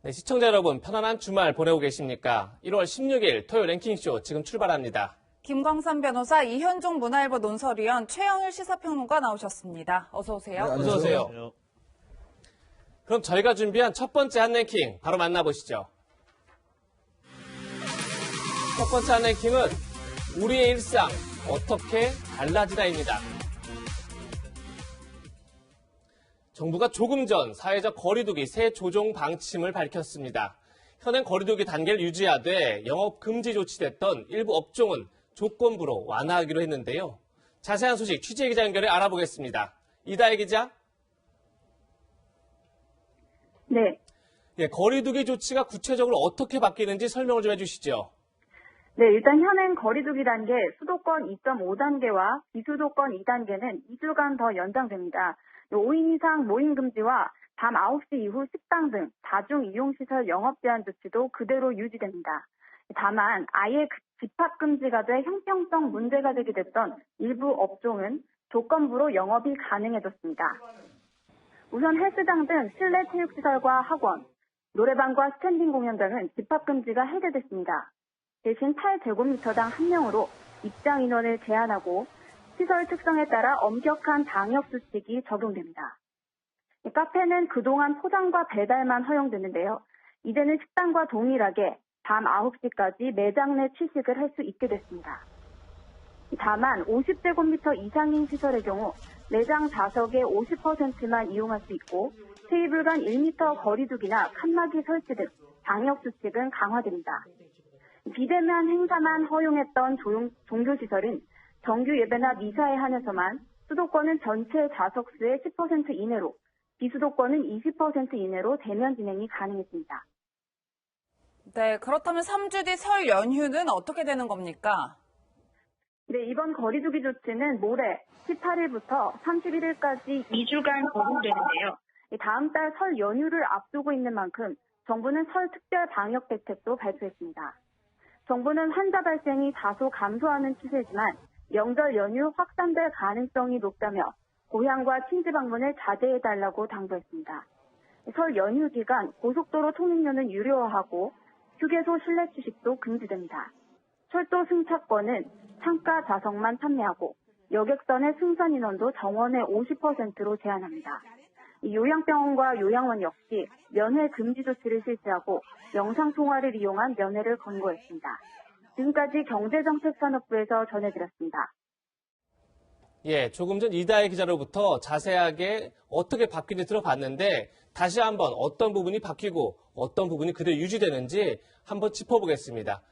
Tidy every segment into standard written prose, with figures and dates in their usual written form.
네, 시청자 여러분, 편안한 주말 보내고 계십니까? 1월 16일 토요일 랭킹쇼 지금 출발합니다. 김광삼 변호사, 이현종 문화일보 논설위원, 최영일 시사평론가 나오셨습니다. 어서 오세요. 네, 어서 오세요. 그럼 저희가 준비한 첫 번째 한 랭킹 바로 만나보시죠. 첫 번째 한 랭킹은 우리의 일상 어떻게 달라지나입니다. 정부가 조금 전 사회적 거리두기 새 조정 방침을 밝혔습니다. 현행 거리두기 단계를 유지하되 영업 금지 조치됐던 일부 업종은 조건부로 완화하기로 했는데요. 자세한 소식 취재기자 연결해 알아보겠습니다. 이다혜 기자. 네. 예, 거리두기 조치가 구체적으로 어떻게 바뀌는지 설명을 좀 해주시죠. 네, 일단 현행 거리두기 단계 수도권 2.5단계와 비수도권 2단계는 2주간 더 연장됩니다. 5인 이상 모임 금지와 밤 9시 이후 식당 등 다중이용시설 영업 제한 조치도 그대로 유지됩니다. 다만 아예 집합 금지가 돼 형평성 문제가 되게 됐던 일부 업종은 조건부로 영업이 가능해졌습니다. 우선 헬스장 등 실내 체육시설과 학원, 노래방과 스탠딩 공연장은 집합 금지가 해제됐습니다. 대신 8제곱미터당 1명으로 입장 인원을 제한하고 시설 특성에 따라 엄격한 방역 수칙이 적용됩니다. 카페는 그동안 포장과 배달만 허용됐는데요. 이제는 식당과 동일하게 밤 9시까지 매장 내 취식을 할 수 있게 됐습니다. 다만 50제곱미터 이상인 시설의 경우 매장 좌석의 50%만 이용할 수 있고 테이블 간 1m 거리두기나 칸막이 설치 등 방역 수칙은 강화됩니다. 비대면 행사만 허용했던 종교시설은 정규 예배나 미사에 한해서만 수도권은 전체 좌석수의 10% 이내로, 비수도권은 20% 이내로 대면 진행이 가능했습니다. 네, 그렇다면 3주 뒤 설 연휴는 어떻게 되는 겁니까? 네, 이번 거리두기 조치는 모레 18일부터 31일까지 2주간 적용되는데요. 다음 달 설 연휴를 앞두고 있는 만큼 정부는 설 특별 방역 대책도 발표했습니다. 정부는 환자 발생이 다소 감소하는 추세지만 명절 연휴 확산될 가능성이 높다며 고향과 친지 방문을 자제해달라고 당부했습니다. 설 연휴 기간 고속도로 통행료는 유료화하고 휴게소 실내 취식도 금지됩니다. 철도 승차권은 창가 좌석만 판매하고 여객선의 승선 인원도 정원의 50%로 제한합니다. 요양병원과 요양원 역시 면회 금지 조치를 실시하고 영상통화를 이용한 면회를 권고했습니다. 지금까지 경제정책산업부에서 전해드렸습니다. 예, 조금 전 이다혜 기자로부터 자세하게 어떻게 바뀌는지 들어봤는데 다시 한번 어떤 부분이 바뀌고 어떤 부분이 그대로 유지되는지 한번 짚어보겠습니다.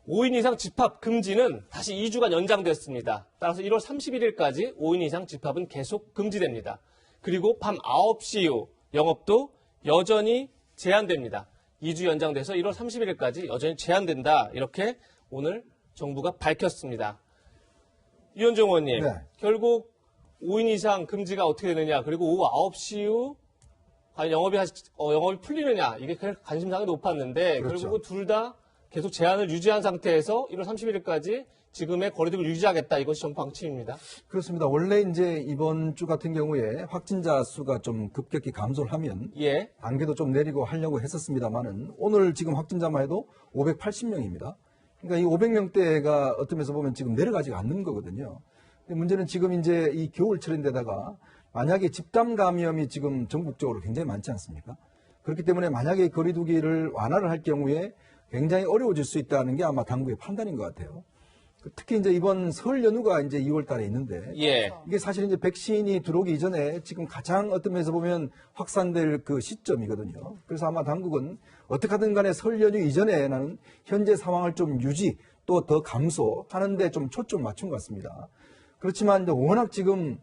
5인 이상 집합 금지는 다시 2주간 연장됐습니다. 따라서 1월 31일까지 5인 이상 집합은 계속 금지됩니다. 그리고 밤 9시 이후 영업도 여전히 제한됩니다. 2주 연장돼서 1월 31일까지 여전히 제한된다. 이렇게 오늘 정부가 밝혔습니다. 이현종 의원님, 네. 결국 5인 이상 금지가 어떻게 되느냐, 그리고 오후 9시 이후 과연 영업이 풀리느냐, 이게 관심사가 높았는데 그렇죠. 결국은 둘 다 계속 제한을 유지한 상태에서 1월 31일까지 지금의 거리두기를 유지하겠다. 이것이 정부 방침입니다. 그렇습니다. 원래 이제 이번 주 같은 경우에 확진자 수가 좀 급격히 감소를 하면 예. 단계도 좀 내리고 하려고 했었습니다만은 오늘 지금 확진자만 해도 580명입니다. 그러니까 이 500명대가 어떤 면에서 보면 지금 내려가지가 않는 거거든요. 근데 문제는 지금 이제 이 겨울철인데다가 만약에 집단 감염이 지금 전국적으로 굉장히 많지 않습니까? 그렇기 때문에 만약에 거리두기를 완화를 할 경우에 굉장히 어려워질 수 있다는 게 아마 당국의 판단인 것 같아요. 특히 이제 이번 설 연휴가 이제 2월 달에 있는데 예. 이게 사실 이제 백신이 들어오기 이전에 지금 가장 어떤 면에서 보면 확산될 그 시점이거든요. 그래서 아마 당국은 어떻게 하든 간에 설 연휴 이전에 나는 현재 상황을 좀 유지 또 더 감소하는데 좀 초점 맞춘 것 같습니다. 그렇지만 이제 워낙 지금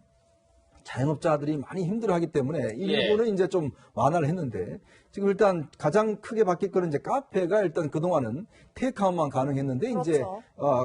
자영업자들이 많이 힘들어하기 때문에 일부는 이제 좀 완화를 했는데 지금 일단 가장 크게 바뀔 거는 이제 카페가 일단 그동안은 테이크아웃만 가능했는데 그렇죠. 이제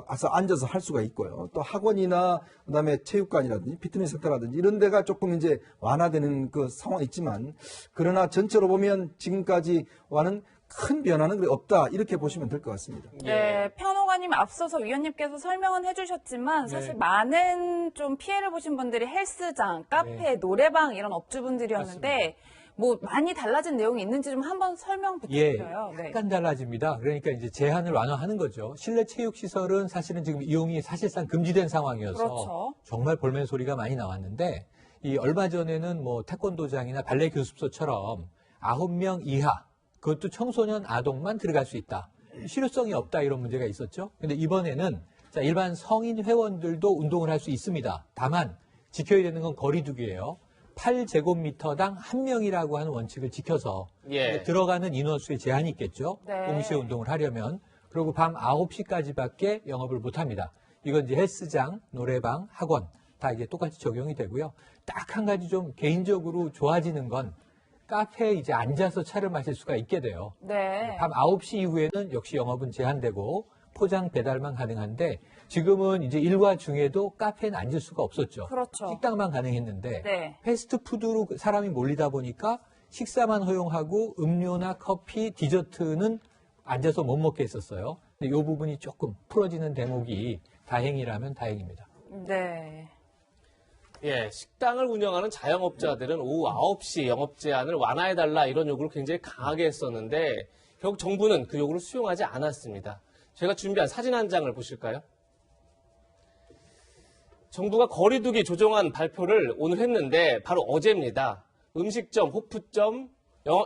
가서 앉아서 할 수가 있고요. 또 학원이나 그다음에 체육관이라든지 피트니스 센터라든지 이런 데가 조금 이제 완화되는 그 상황이 있지만 그러나 전체로 보면 지금까지와는 큰 변화는 없다 이렇게 보시면 될 것 같습니다. 네, 평론가님 앞서서 위원님께서 설명은 해주셨지만 사실 많은 좀 피해를 보신 분들이 헬스장, 카페, 노래방 이런 업주분들이었는데 뭐 많이 달라진 내용이 있는지 좀 한번 설명 부탁드려요. 네. 약간 달라집니다. 그러니까 이제 제한을 완화하는 거죠. 실내 체육 시설은 사실은 지금 이용이 사실상 금지된 상황이어서 그렇죠. 정말 볼멘 소리가 많이 나왔는데 이 얼마 전에는 뭐 태권도장이나 발레 교습소처럼 9명 이하 그것도 청소년 아동만 들어갈 수 있다. 실효성이 없다 이런 문제가 있었죠. 근데 이번에는 자, 일반 성인 회원들도 운동을 할 수 있습니다. 다만 지켜야 되는 건 거리두기예요. 8제곱미터당 1명이라고 하는 원칙을 지켜서 예. 들어가는 인원수에 제한이 있겠죠. 네. 동시에 운동을 하려면. 그리고 밤 9시까지밖에 영업을 못합니다. 이건 이제 헬스장, 노래방, 학원 다 이제 똑같이 적용이 되고요. 딱 한 가지 좀 개인적으로 좋아지는 건 카페에 이제 앉아서 차를 마실 수가 있게 돼요. 네. 밤 9시 이후에는 역시 영업은 제한되고 포장 배달만 가능한데 지금은 이제 일과 중에도 카페는 앉을 수가 없었죠. 그렇죠. 식당만 가능했는데 네. 패스트푸드로 사람이 몰리다 보니까 식사만 허용하고 음료나 커피, 디저트는 앉아서 못 먹게 했었어요. 근데 이 부분이 조금 풀어지는 대목이 다행이라면 다행입니다. 네. 예, 식당을 운영하는 자영업자들은 오후 9시 영업 제한을 완화해달라 이런 요구를 굉장히 강하게 했었는데 결국 정부는 그 요구를 수용하지 않았습니다. 제가 준비한 사진 한 장을 보실까요? 정부가 거리두기 조정안 발표를 오늘 했는데 바로 어제입니다. 음식점, 호프점,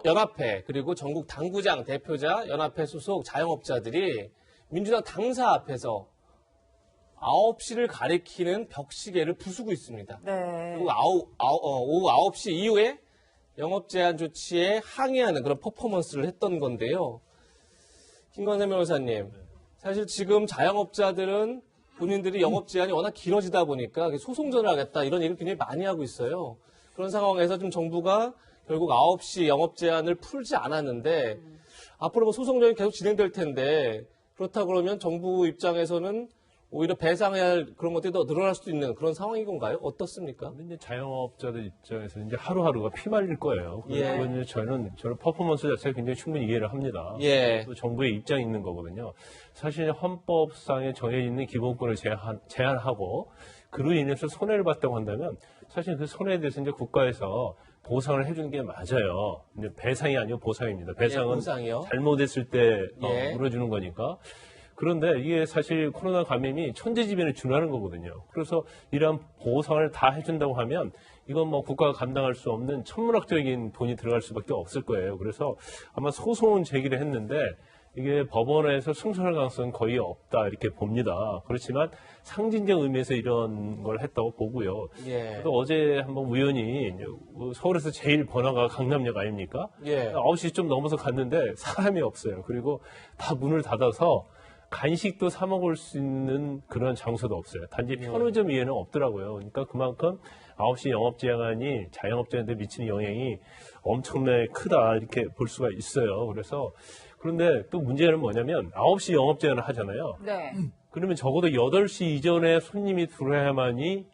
연합회 그리고 전국 당구장 대표자 연합회 소속 자영업자들이 민주당 당사 앞에서 9시를 가리키는 벽시계를 부수고 있습니다. 네. 그리고 오후 9시 이후에 영업 제한 조치에 항의하는 그런 퍼포먼스를 했던 건데요. 김건세 변호사님, 사실 지금 자영업자들은 본인들이 영업 제한이 워낙 길어지다 보니까 소송전을 하겠다 이런 얘기를 굉장히 많이 하고 있어요. 그런 상황에서 좀 정부가 결국 9시 영업 제한을 풀지 않았는데 앞으로 뭐 소송전이 계속 진행될 텐데 그렇다 그러면 정부 입장에서는 오히려 배상해야 할 그런 것들이 더 늘어날 수도 있는 그런 상황인 건가요? 어떻습니까? 이제 자영업자들 입장에서 이제 하루하루가 피말릴 거예요. 예. 그리고 이제 저는 퍼포먼스 자체가 굉장히 충분히 이해를 합니다. 예. 또 정부의 입장이 있는 거거든요. 사실 헌법상에 정해 있는 기본권을 제한하고 그로 인해서 손해를 봤다고 한다면 사실 그 손해에 대해서 이제 국가에서 보상을 해주는 게 맞아요. 근데 배상이 아니고 보상입니다. 배상은 예, 보상이요? 잘못했을 때 예. 물어주는 거니까. 그런데 이게 사실 코로나 감염이 천재지변을 준하는 거거든요. 그래서 이러한 보상을 다 해준다고 하면 이건 뭐 국가가 감당할 수 없는 천문학적인 돈이 들어갈 수밖에 없을 거예요. 그래서 아마 소송은 제기를 했는데 이게 법원에서 승소할 가능성은 거의 없다 이렇게 봅니다. 그렇지만 상징적 의미에서 이런 걸 했다고 보고요. 예. 또 어제 한번 우연히 서울에서 제일 번화가 강남역 아닙니까? 예. 9시 좀 넘어서 갔는데 사람이 없어요. 그리고 다 문을 닫아서 간식도 사 먹을 수 있는 그런 장소도 없어요. 단지 편의점 위에는 없더라고요. 그러니까 그만큼 9시 영업 제한이 자영업자한테 미치는 영향이 엄청나게 크다 이렇게 볼 수가 있어요. 그래서 그런데 또 문제는 뭐냐면 9시 영업 제한을 하잖아요. 네. 그러면 적어도 8시 이전에 손님이 들어야만이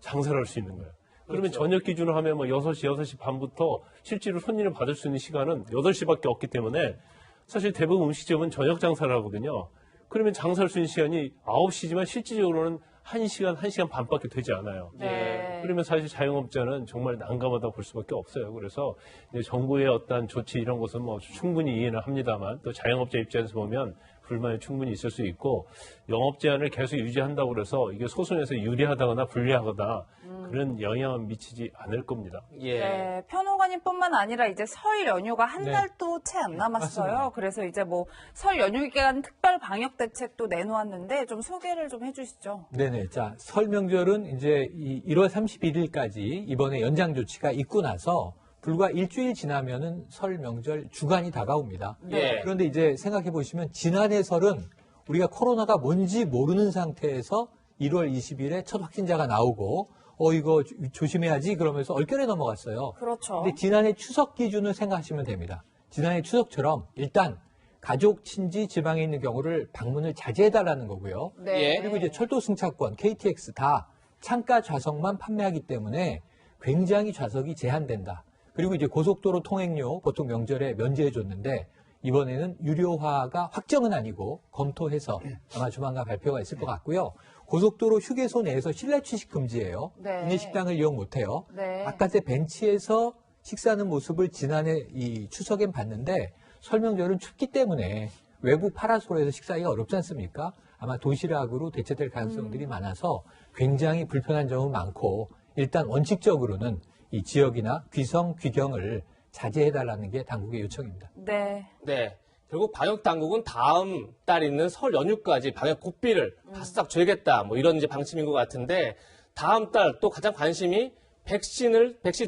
장사를 할 수 있는 거예요. 그러면 저녁 기준으로 하면 뭐 6시 반부터 실제로 손님을 받을 수 있는 시간은 8시밖에 없기 때문에 사실 대부분 음식점은 저녁 장사를 하거든요. 그러면 장사할 수 있는 시간이 9시지만 실질적으로는 1시간 반밖에 되지 않아요. 네. 그러면 사실 자영업자는 정말 난감하다 볼 수밖에 없어요. 그래서 이제 정부의 어떤 조치 이런 것은 뭐 충분히 이해는 합니다만 또 자영업자 입장에서 보면 불만이 충분히 있을 수 있고 영업 제한을 계속 유지한다고 그래서 이게 소송에서 유리하다거나 불리하거나 그런 영향은 미치지 않을 겁니다. 예. 네, 편호관님뿐만 아니라 이제 설 연휴가 한 네. 달도 채 안 남았어요. 맞습니다. 그래서 이제 뭐 설 연휴 기간 특별 방역 대책도 내놓았는데 좀 소개를 좀 해주시죠. 네네. 자, 설 명절은 이제 1월 31일까지 이번에 연장 조치가 있고 나서 불과 일주일 지나면은 설 명절 주간이 다가옵니다. 네. 그런데 이제 생각해 보시면 지난해 설은 우리가 코로나가 뭔지 모르는 상태에서 1월 20일에 첫 확진자가 나오고 이거 조심해야지 그러면서 얼결에 넘어갔어요. 그렇죠. 근데 지난해 추석 기준을 생각하시면 됩니다. 지난해 추석처럼 일단 가족, 친지, 지방에 있는 경우를 방문을 자제해달라는 거고요. 네. 그리고 이제 철도 승차권, KTX 다 창가 좌석만 판매하기 때문에 굉장히 좌석이 제한된다. 그리고 이제 고속도로 통행료 보통 명절에 면제해줬는데 이번에는 유료화가 확정은 아니고 검토해서 아마 조만간 발표가 있을 것 같고요. 고속도로 휴게소 내에서 실내 취식 금지예요. 네. 구내식당을 이용 못해요. 네. 바깥에 벤치에서 식사하는 모습을 지난해 이 추석엔 봤는데 설명절은 춥기 때문에 외부 파라솔에서 식사하기가 어렵지 않습니까? 아마 도시락으로 대체될 가능성들이 많아서 굉장히 불편한 점은 많고 일단 원칙적으로는 이 지역이나 귀성, 귀경을 자제해달라는 게 당국의 요청입니다. 네. 네. 결국 방역 당국은 다음 달 있는 설 연휴까지 방역 고삐를 바싹 죄겠다. 뭐 이런 이제 방침인 것 같은데 다음 달 또 가장 관심이 백신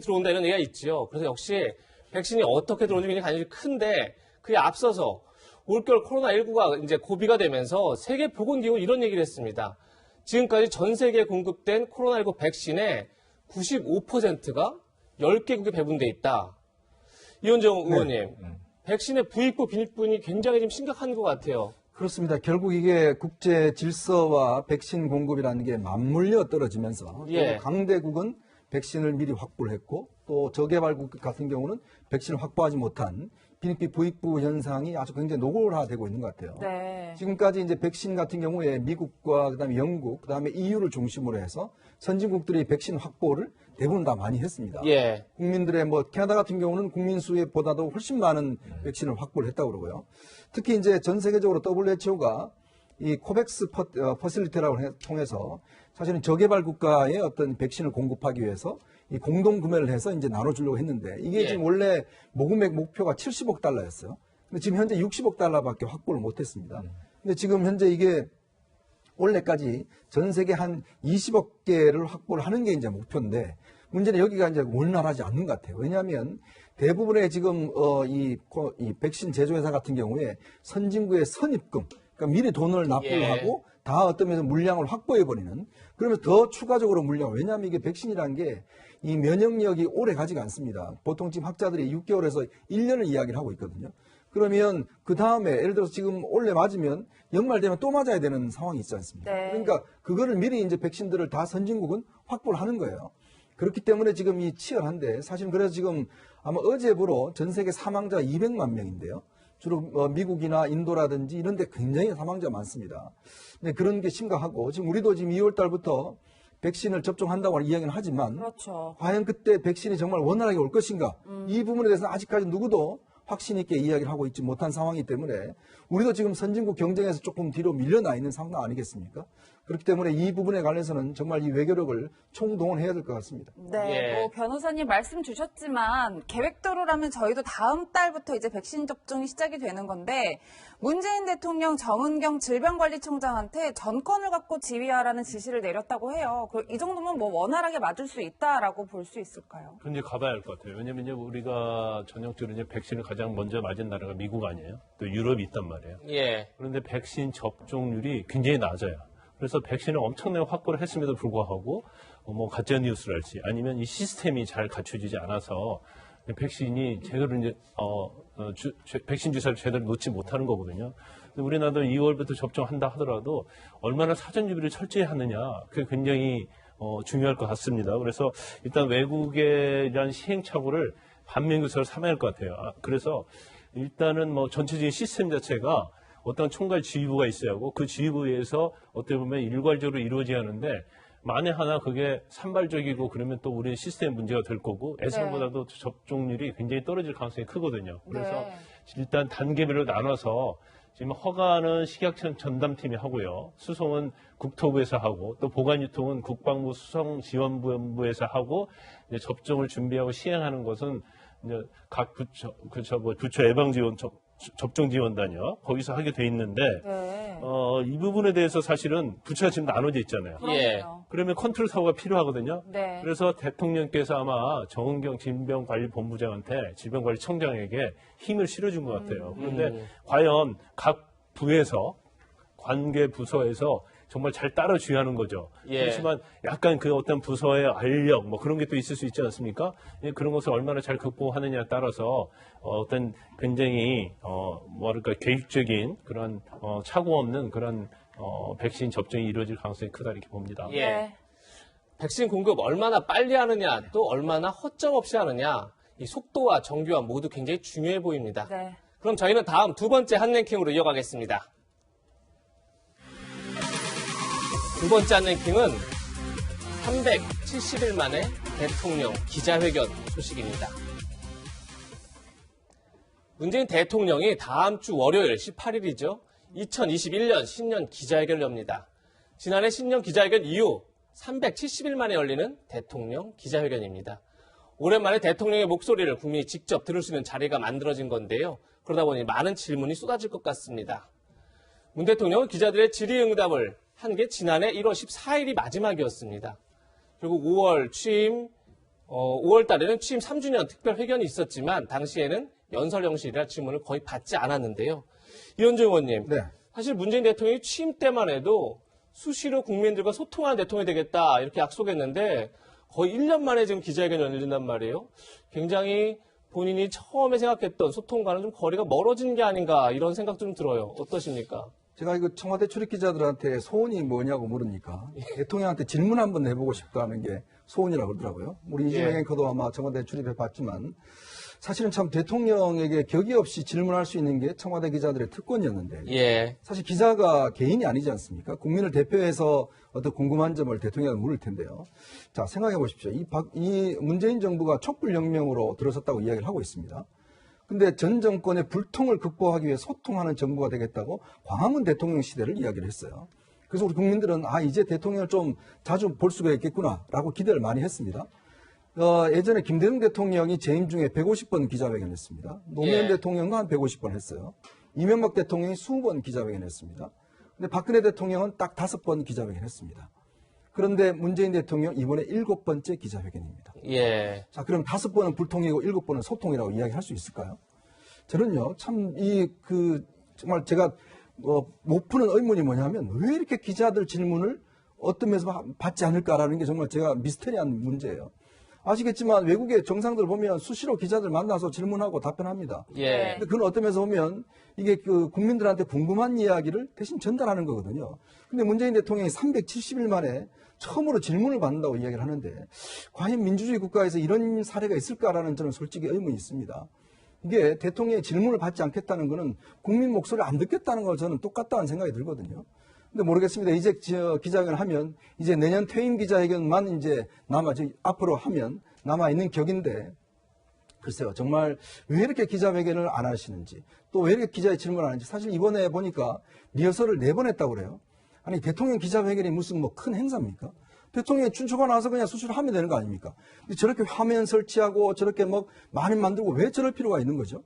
들어온다 이런 얘기가 있죠. 그래서 역시 백신이 어떻게 들어오는지 굉장히 관심이 큰데 그에 앞서서 올겨울 코로나19가 이제 고비가 되면서 세계보건기구는 이런 얘기를 했습니다. 지금까지 전 세계에 공급된 코로나19 백신의 95%가 10개국에 배분돼 있다. 이현정 의원님, 백신의 부익부, 빈익분이 굉장히 좀 심각한 것 같아요. 그렇습니다. 결국 이게 국제 질서와 백신 공급이라는 게 맞물려 떨어지면서 예. 또 강대국은 백신을 미리 확보를 했고 또 저개발국 같은 경우는 백신을 확보하지 못한 빈익비 부익부 현상이 아주 굉장히 노골화되고 있는 것 같아요. 네. 지금까지 이제 백신 같은 경우에 미국과 그다음에 영국, 그다음에 EU를 중심으로 해서 선진국들이 백신 확보를 대부분 다 많이 했습니다. 예. 국민들의 뭐 캐나다 같은 경우는 국민 수보다도 훨씬 많은 백신을 확보를 했다고 그러고요. 특히 이제 전 세계적으로 WHO가 이 코백스 퍼실리티라고 통해서 사실은 저개발 국가의 어떤 백신을 공급하기 위해서 이 공동 구매를 해서 이제 나눠주려고 했는데 이게 예. 지금 원래 모금액 목표가 70억 달러였어요. 근데 지금 현재 60억 달러밖에 확보를 못했습니다. 근데 지금 현재 이게 올해까지 전 세계 한 20억 개를 확보를 하는 게 이제 목표인데 문제는 여기가 이제 원활하지 않는 것 같아요. 왜냐하면 대부분의 지금 이 백신 제조회사 같은 경우에 선진국의 선입금, 그러니까 미리 돈을 납부를 예. 하고 다 어떤 면에서 물량을 확보해 버리는. 그러면 더 추가적으로 물량. 왜냐하면 이게 백신이라는 게 이 면역력이 오래 가지가 않습니다. 보통 지금 학자들이 6개월에서 1년을 이야기를 하고 있거든요. 그러면 그 다음에 예를 들어서 지금 올해 맞으면 연말 되면 또 맞아야 되는 상황이 있지 않습니까? 네. 그러니까 그거를 미리 이제 백신들을 다 선진국은 확보를 하는 거예요. 그렇기 때문에 지금 이 치열한데 사실은 그래서 지금 아마 어제부로 전 세계 사망자 200만 명인데요. 주로 미국이나 인도라든지 이런 데 굉장히 사망자가 많습니다. 네, 그런 게 심각하고 지금 우리도 지금 2월 달부터 백신을 접종한다고 이야기는 하지만 그렇죠. 과연 그때 백신이 정말 원활하게 올 것인가 이 부분에 대해서는 아직까지 누구도 확신 있게 이야기를 하고 있지 못한 상황이기 때문에 우리도 지금 선진국 경쟁에서 조금 뒤로 밀려나 있는 상황 아니겠습니까? 그렇기 때문에 이 부분에 관해서는 정말 이 외교력을 총동원해야 될 것 같습니다. 네, 예. 뭐 변호사님 말씀 주셨지만 계획대로라면 저희도 다음 달부터 이제 백신 접종이 시작이 되는 건데 문재인 대통령 정은경 질병관리청장한테 전권을 갖고 지휘하라는 지시를 내렸다고 해요. 이 정도면 뭐 원활하게 맞을 수 있다라고 볼 수 있을까요? 그럼 이제 가봐야 할 것 같아요. 왜냐면 이제 우리가 전형적으로 이제 백신을 가장 먼저 맞은 나라가 미국 아니에요? 또 유럽이 있단 말이에요. 예. 그런데 백신 접종률이 굉장히 낮아요. 그래서 백신을 엄청나게 확보를 했음에도 불구하고 뭐 가짜 뉴스랄지 아니면 이 시스템이 잘 갖춰지지 않아서 백신이 제대로 이제 백신 주사를 제대로 놓지 못하는 거거든요. 우리나라도 2월부터 접종한다 하더라도 얼마나 사전 준비를 철저히 하느냐 그게 굉장히 중요할 것 같습니다. 그래서 일단 외국에 대한 시행착오를 반면교사로 삼아야 할 것 같아요. 그래서 일단은 뭐 전체적인 시스템 자체가 어떤 총괄 지휘부가 있어야 하고 그 지휘부에서 어떻게 보면 일괄적으로 이루어져야 하는데 만에 하나 그게 산발적이고 그러면 또 우리 시스템 문제가 될 거고 예상보다도 접종률이 굉장히 떨어질 가능성이 크거든요. 그래서 네. 일단 단계별로 나눠서 지금 허가는 식약청 전담팀이 하고요. 수송은 국토부에서 하고 또 보관유통은 국방부 수송지원본부에서 하고 이제 접종을 준비하고 시행하는 것은 이제 각 부처 예방지원 접종지원단이요. 거기서 하게 돼 있는데 네. 이 부분에 대해서 사실은 부처가 지금 나눠져 있잖아요. 예. 그럼요. 그러면 컨트롤 타워가 필요하거든요. 네. 그래서 대통령께서 아마 정은경 질병관리본부장한테 질병관리청장에게 힘을 실어준 것 같아요. 그런데 과연 각 부에서 관계 부서에서 정말 잘 따라줘야 하는 거죠. 예. 그렇지만 약간 그 어떤 부서의 알력 뭐 그런 게 또 있을 수 있지 않습니까? 예, 그런 것을 얼마나 잘 극복하느냐에 따라서 어떤 굉장히 뭐랄까 계획적인 그런 착오 없는 그런 백신 접종이 이루어질 가능성이 크다 이렇게 봅니다. 예. 네. 백신 공급 얼마나 빨리 하느냐, 또 얼마나 허점 없이 하느냐, 이 속도와 정교화 모두 굉장히 중요해 보입니다. 네. 그럼 저희는 다음 두 번째 한 랭킹으로 이어가겠습니다. 두 번째 한 랭킹은 370일 만에 대통령 기자회견 소식입니다. 문재인 대통령이 다음 주 월요일 18일이죠. 2021년 신년 기자회견을 엽니다. 지난해 신년 기자회견 이후 370일 만에 열리는 대통령 기자회견입니다. 오랜만에 대통령의 목소리를 국민이 직접 들을 수 있는 자리가 만들어진 건데요. 그러다 보니 많은 질문이 쏟아질 것 같습니다. 문 대통령은 기자들의 질의응답을 한 게 지난해 1월 14일이 마지막이었습니다. 결국 5월 달에는 취임 3주년 특별 회견이 있었지만 당시에는 연설 형식이라 질문을 거의 받지 않았는데요. 이현주 의원님, 네. 사실 문재인 대통령이 취임 때만 해도 수시로 국민들과 소통하는 대통령이 되겠다 이렇게 약속했는데 거의 1년 만에 지금 기자회견이 열린단 말이에요. 굉장히 본인이 처음에 생각했던 소통과는 좀 거리가 멀어진 게 아닌가 이런 생각 좀 들어요. 어떠십니까? 제가 이거 청와대 출입 기자들한테 소원이 뭐냐고 물으니까 대통령한테 질문 한번 내보고 싶다는 게 소원이라고 그러더라고요. 우리 이재명 앵커도 아마 청와대 출입해 봤지만 사실은 참 대통령에게 격의 없이 질문할 수 있는 게 청와대 기자들의 특권이었는데 예. 사실 기자가 개인이 아니지 않습니까? 국민을 대표해서 어떤 궁금한 점을 대통령한테 물을 텐데요. 자, 생각해 보십시오. 이 문재인 정부가 촛불혁명으로 들어섰다고 이야기를 하고 있습니다. 근데 전 정권의 불통을 극복하기 위해 소통하는 정부가 되겠다고 광화문 대통령 시대를 이야기를 했어요. 그래서 우리 국민들은 이제 대통령을 좀 자주 볼 수가 있겠구나라고 기대를 많이 했습니다. 예전에 김대중 대통령이 재임 중에 150번 기자회견을 했습니다. 노무현 대통령도 한 150번 했어요. 이명박 대통령이 20번 기자회견을 했습니다. 근데 박근혜 대통령은 딱 5번 기자회견을 했습니다. 그런데 문재인 대통령 이번에 7번째 기자회견입니다. 예. 자, 그럼 5번은 불통이고 7번은 소통이라고 이야기할 수 있을까요? 저는요, 참, 정말 제가, 못 푸는 의문이 뭐냐면, 왜 이렇게 기자들 질문을 어떤 면에서 받지 않을까라는 게 정말 제가 미스테리한 문제예요. 아시겠지만, 외국의 정상들 보면 수시로 기자들 만나서 질문하고 답변합니다. 예. 근데 그건 어떤 면에서 보면, 이게 국민들한테 궁금한 이야기를 대신 전달하는 거거든요. 근데 문재인 대통령이 370일 만에 처음으로 질문을 받는다고 이야기를 하는데 과연 민주주의 국가에서 이런 사례가 있을까라는 저는 솔직히 의문이 있습니다. 이게 대통령의 질문을 받지 않겠다는 거는 국민 목소리를 안 듣겠다는 거 저는 똑같다는 생각이 들거든요. 근데 모르겠습니다. 이제 기자회견을 하면 이제 내년 퇴임 기자회견만 이제 앞으로 하면 남아있는 격인데 글쎄요. 정말 왜 이렇게 기자회견을 안 하시는지 또 왜 이렇게 기자의 질문을 안 하는지 사실 이번에 보니까 리허설을 4번 했다고 그래요. 아니 대통령 기자회견이 무슨 큰 행사입니까? 대통령이 춘추가 나와서 그냥 수시로 하면 되는 거 아닙니까? 근데 저렇게 화면 설치하고 저렇게 많이 만들고 왜 저럴 필요가 있는 거죠?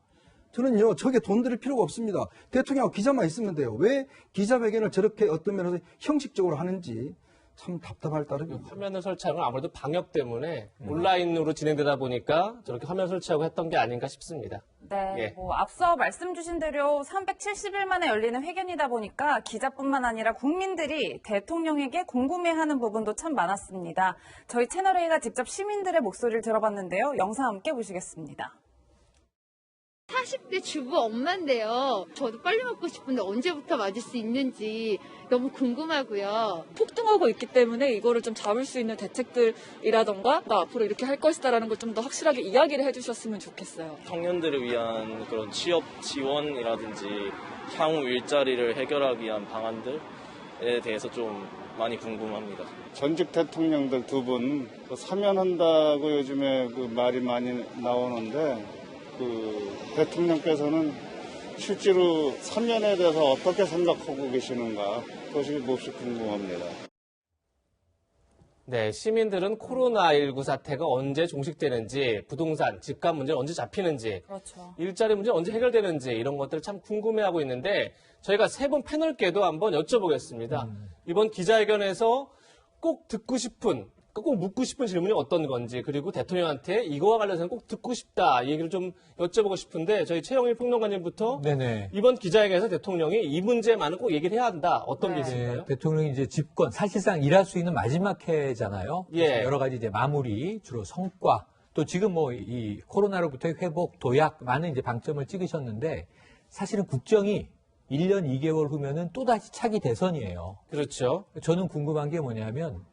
저는요, 저게 돈 들일 필요가 없습니다. 대통령하고 기자만 있으면 돼요. 왜 기자회견을 저렇게 어떤 면에서 형식적으로 하는지 참 답답할 따름입니다. 화면을 설치하는 건 아무래도 방역 때문에 온라인으로 진행되다 보니까 저렇게 화면 설치하고 했던 게 아닌가 싶습니다. 네, 예. 앞서 말씀 주신 대로 370일 만에 열리는 회견이다 보니까 기자뿐만 아니라 국민들이 대통령에게 궁금해하는 부분도 참 많았습니다. 저희 채널A가 직접 시민들의 목소리를 들어봤는데요. 영상 함께 보시겠습니다. 40대 주부 엄마인데요. 저도 빨리 맞고 싶은데 언제부터 맞을 수 있는지 너무 궁금하고요. 폭등하고 있기 때문에 이거를 좀 잡을 수 있는 대책들이라던가 나 앞으로 이렇게 할 것이다라는 걸 좀 더 확실하게 이야기를 해주셨으면 좋겠어요. 청년들을 위한 그런 취업 지원이라든지 향후 일자리를 해결하기 위한 방안들에 대해서 좀 많이 궁금합니다. 전직 대통령들 2분 사면한다고 요즘에 말이 많이 나오는데 대통령께서는 실제로 사면에 대해서 어떻게 생각하고 계시는가 그것이 몹시 궁금합니다. 네, 시민들은 코로나19 사태가 언제 종식되는지, 부동산, 집값 문제는 언제 잡히는지, 그렇죠. 일자리 문제는 언제 해결되는지 이런 것들을 참 궁금해하고 있는데 저희가 3분 패널께도 한번 여쭤보겠습니다. 이번 기자회견에서 꼭 듣고 싶은, 꼭 묻고 싶은 질문이 어떤 건지, 그리고 대통령한테 이거와 관련해서 꼭 듣고 싶다 이 얘기를 좀 여쭤보고 싶은데 저희 최영일 평론가님부터 네네. 이번 기자회견에서 대통령이 이 문제만은 꼭 얘기를 해야 한다. 어떤 게 있을까요? 네, 대통령이 이제 집권, 사실상 일할 수 있는 마지막 해잖아요. 예. 여러 가지 이제 마무리, 주로 성과, 또 지금 이 코로나로부터의 회복, 도약, 많은 이제 방점을 찍으셨는데 사실은 국정이 1년 2개월 후면은 또다시 차기 대선이에요. 그렇죠. 저는 궁금한 게 뭐냐면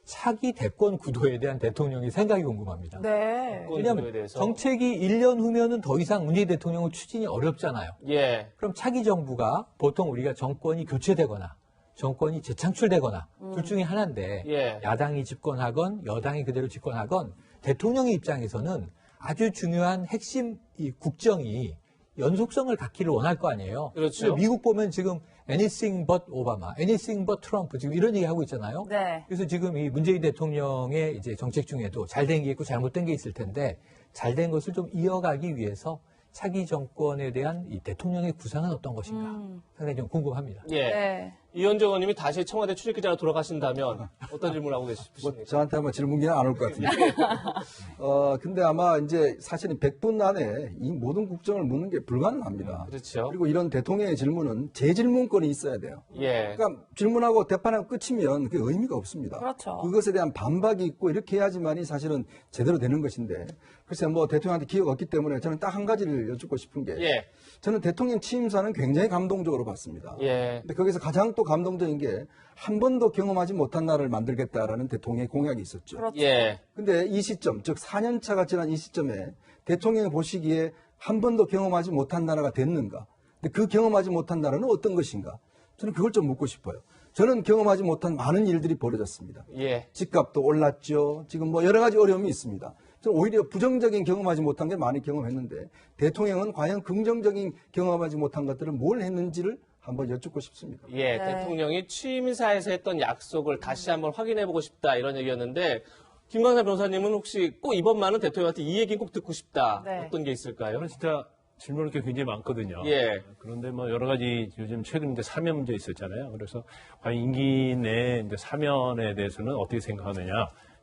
차기 대권 구도에 대한 대통령의 생각이 궁금합니다. 네. 왜냐하면 정책이 1년 후면은 더 이상 문재인 대통령은 추진이 어렵잖아요. 예. 그럼 차기 정부가 보통 우리가 정권이 교체되거나 정권이 재창출되거나 둘 중에 하나인데 예. 야당이 집권하건 여당이 그대로 집권하건 대통령의 입장에서는 아주 중요한 핵심 이 국정이 연속성을 갖기를 원할 거 아니에요. 그렇죠. 근데 미국 보면 지금 anything but 오바마, anything but 트럼프 지금 이런 얘기 하고 있잖아요. 네. 그래서 지금 이 문재인 대통령의 이제 정책 중에도 잘된 게 있고 잘못된 게 있을 텐데 잘된 것을 좀 이어가기 위해서 차기 정권에 대한 이 대통령의 구상은 어떤 것인가 상당히 좀 궁금합니다. 예. 네. 이현정 의원님이 다시 청와대 출입기자로 돌아가신다면 어떤 질문을 하고 계십니까? 뭐 저한테 아마 질문기는 안 올 것 같은데. 근데 아마 이제 사실은 100분 안에 이 모든 국정을 묻는 게 불가능합니다. 그렇죠. 그리고 이런 대통령의 질문은 재질문권이 있어야 돼요. 예. 그러니까 질문하고 대판하고 끝이면 그게 의미가 없습니다. 그렇죠. 그것에 대한 반박이 있고 이렇게 해야지만이 사실은 제대로 되는 것인데 글쎄 뭐 대통령한테 기회가 없기 때문에 저는 딱 한 가지를 여쭙고 싶은 게 예. 저는 대통령 취임사는 굉장히 감동적으로 봤습니다. 예. 근데 거기서 가장 또 감동적인 게 한 번도 경험하지 못한 나라를 만들겠다라는 대통령의 공약이 있었죠. 그렇죠. 예. 근데 이 시점, 즉 4년 차가 지난 이 시점에 대통령이 보시기에 한 번도 경험하지 못한 나라가 됐는가? 근데 그 경험하지 못한 나라는 어떤 것인가? 저는 그걸 좀 묻고 싶어요. 저는 경험하지 못한 많은 일들이 벌어졌습니다. 예. 집값도 올랐죠. 지금 뭐 여러 가지 어려움이 있습니다. 저는 오히려 부정적인 경험하지 못한 게 많이 경험했는데 대통령은 과연 긍정적인 경험하지 못한 것들을 뭘 했는지를 한번 여쭙고 싶습니다. 예, 네. 대통령이 취임사에서 했던 약속을 다시 한번 확인해보고 싶다 이런 얘기였는데 김광삼 변호사님은 혹시 꼭 이번만은 대통령한테 이 얘기 꼭 듣고 싶다 네. 어떤 게 있을까요? 저는 진짜 질문할 게 굉장히 많거든요. 예. 그런데 뭐 여러 가지 요즘 최근 이제 사면 문제 있었잖아요. 그래서 과연 임기 내 이제 사면에 대해서는 어떻게 생각하느냐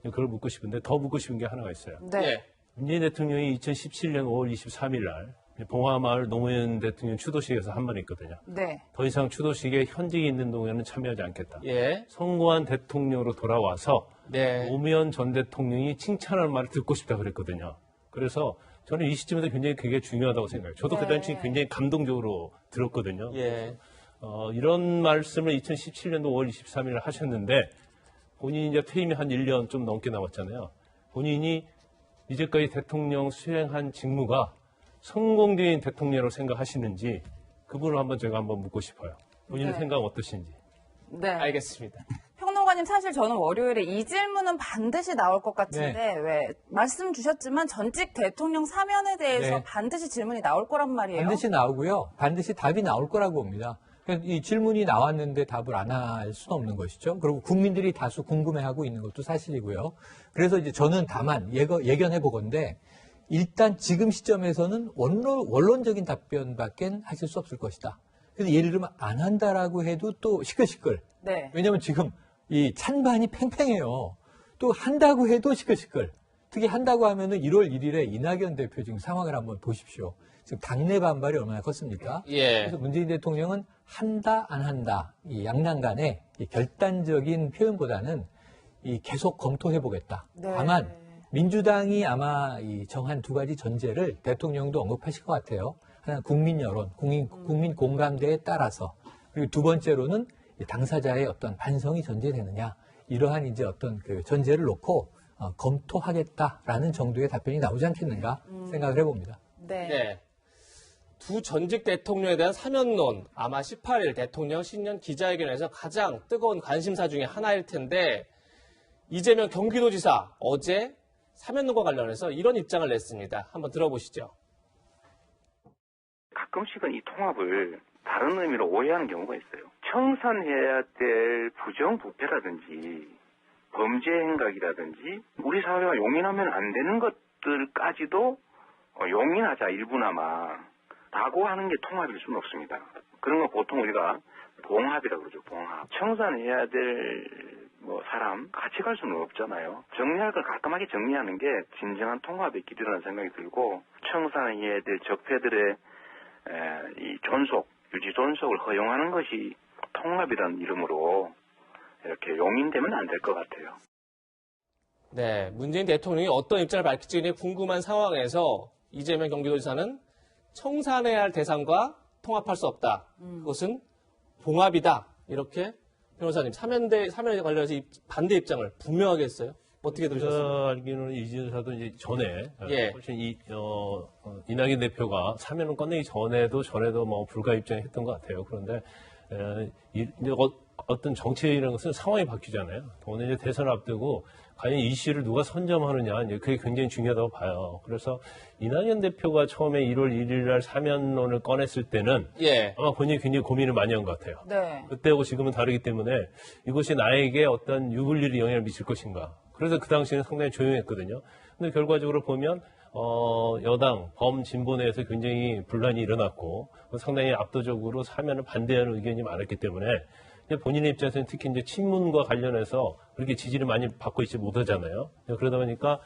그걸 묻고 싶은데 더 묻고 싶은 게 하나가 있어요. 네. 예. 문재인 대통령이 2017년 5월 23일 날 봉하마을 노무현 대통령 추도식에서 한 번 했거든요. 네. 더 이상 추도식에 현직에 있는 동의원은 참여하지 않겠다. 예. 선거한 대통령으로 돌아와서 네. 노무현 전 대통령이 칭찬할 말을 듣고 싶다 그랬거든요. 그래서 저는 이 시점에서 굉장히 그게 중요하다고 생각해요. 저도 네. 그 당시 굉장히 감동적으로 들었거든요. 예. 이런 말씀을 2017년도 5월 23일 하셨는데 본인이 이제 퇴임이 한 1년 좀 넘게 남았잖아요. 본인이 이제까지 대통령 수행한 직무가 성공적인 대통령으로 생각하시는지 그분을 한번 제가 한번 묻고 싶어요. 본인의 네. 생각은 어떠신지. 네. 알겠습니다. 평론가님 사실 저는 월요일에 이 질문은 반드시 나올 것 같은데 왜 말씀 주셨지만 전직 대통령 사면에 대해서 네. 반드시 질문이 나올 거란 말이에요. 반드시 나오고요. 반드시 답이 나올 거라고 봅니다. 이 질문이 나왔는데 답을 안 할 수는 없는 것이죠. 그리고 국민들이 다수 궁금해하고 있는 것도 사실이고요. 그래서 이제 저는 다만 예견해 보건데 일단 지금 시점에서는 원론적인 답변밖에 하실 수 없을 것이다. 그래서 예를 들면 안 한다라고 해도 또 시끌시끌. 네. 왜냐하면 지금 이 찬반이 팽팽해요. 또 한다고 해도 시끌시끌. 특히 한다고 하면은 1월 1일에 이낙연 대표 지금 상황을 한번 보십시오. 지금 당내 반발이 얼마나 컸습니까? 예. 그래서 문재인 대통령은 한다 안 한다 이 양당 간의 이 결단적인 표현보다는 이 계속 검토해 보겠다. 네. 다만 민주당이 아마 이 정한 두 가지 전제를 대통령도 언급하실 것 같아요. 하나 국민 여론, 국민 공감대에 따라서 그리고 두 번째로는 당사자의 어떤 반성이 전제되느냐 이러한 이제 어떤 그 전제를 놓고 검토하겠다라는 정도의 답변이 나오지 않겠는가 생각을 해봅니다. 네. 네. 두 전직 대통령에 대한 사면론 아마 18일 대통령 신년 기자회견에서 가장 뜨거운 관심사 중에 하나일 텐데 이재명 경기도지사 어제 사면론과 관련해서 이런 입장을 냈습니다. 한번 들어보시죠. 가끔씩은 이 통합을 다른 의미로 오해하는 경우가 있어요. 청산해야 될 부정부패라든지 범죄 행각이라든지 우리 사회가 용인하면 안 되는 것들까지도 용인하자 일부나마 라고 하는 게 통합일 수는 없습니다. 그런 건 보통 우리가 봉합이라고 그러죠. 봉합. 청산해야 될 사람 같이 갈 수는 없잖아요. 정리할 걸 깔끔하게 정리하는 게 진정한 통합의 길이라는 생각이 들고 청산해야 될 적폐들의 이 유지 존속을 허용하는 것이 통합이라는 이름으로 이렇게 용인되면 안 될 것 같아요. 네, 문재인 대통령이 어떤 입장을 밝힐지 궁금한 상황에서 이재명 경기도지사는 청산해야 할 대상과 통합할 수 없다. 그것은 봉합이다. 이렇게 변호사님 사면에 관련해서 반대 입장을 분명하게 했어요. 어떻게 들으셨어요? 제가 알기로는 이지사도 이제 전에 예. 훨씬 이낙연 대표가 사면을 꺼내기 전에도 뭐 불가 입장했던 것 같아요. 그런데 이제 어떤 정치라는 것은 상황이 바뀌잖아요. 오늘 이제 대선을 앞두고 과연 이 이슈를 누가 선점하느냐, 이제 그게 굉장히 중요하다고 봐요. 그래서 이낙연 대표가 처음에 1월 1일 날 사면론을 꺼냈을 때는 예. 아마 본인이 굉장히 고민을 많이 한 것 같아요. 네. 그때하고 지금은 다르기 때문에 이것이 나에게 어떤 유불리를 영향을 미칠 것인가. 그래서 그 당시에는 상당히 조용했거든요. 근데 결과적으로 보면 여당, 범진보 내에서 굉장히 분란이 일어났고 상당히 압도적으로 사면을 반대하는 의견이 많았기 때문에 본인의 입장에서는 특히 이제 친문과 관련해서 그렇게 지지를 많이 받고 있지 못하잖아요. 그러다 보니까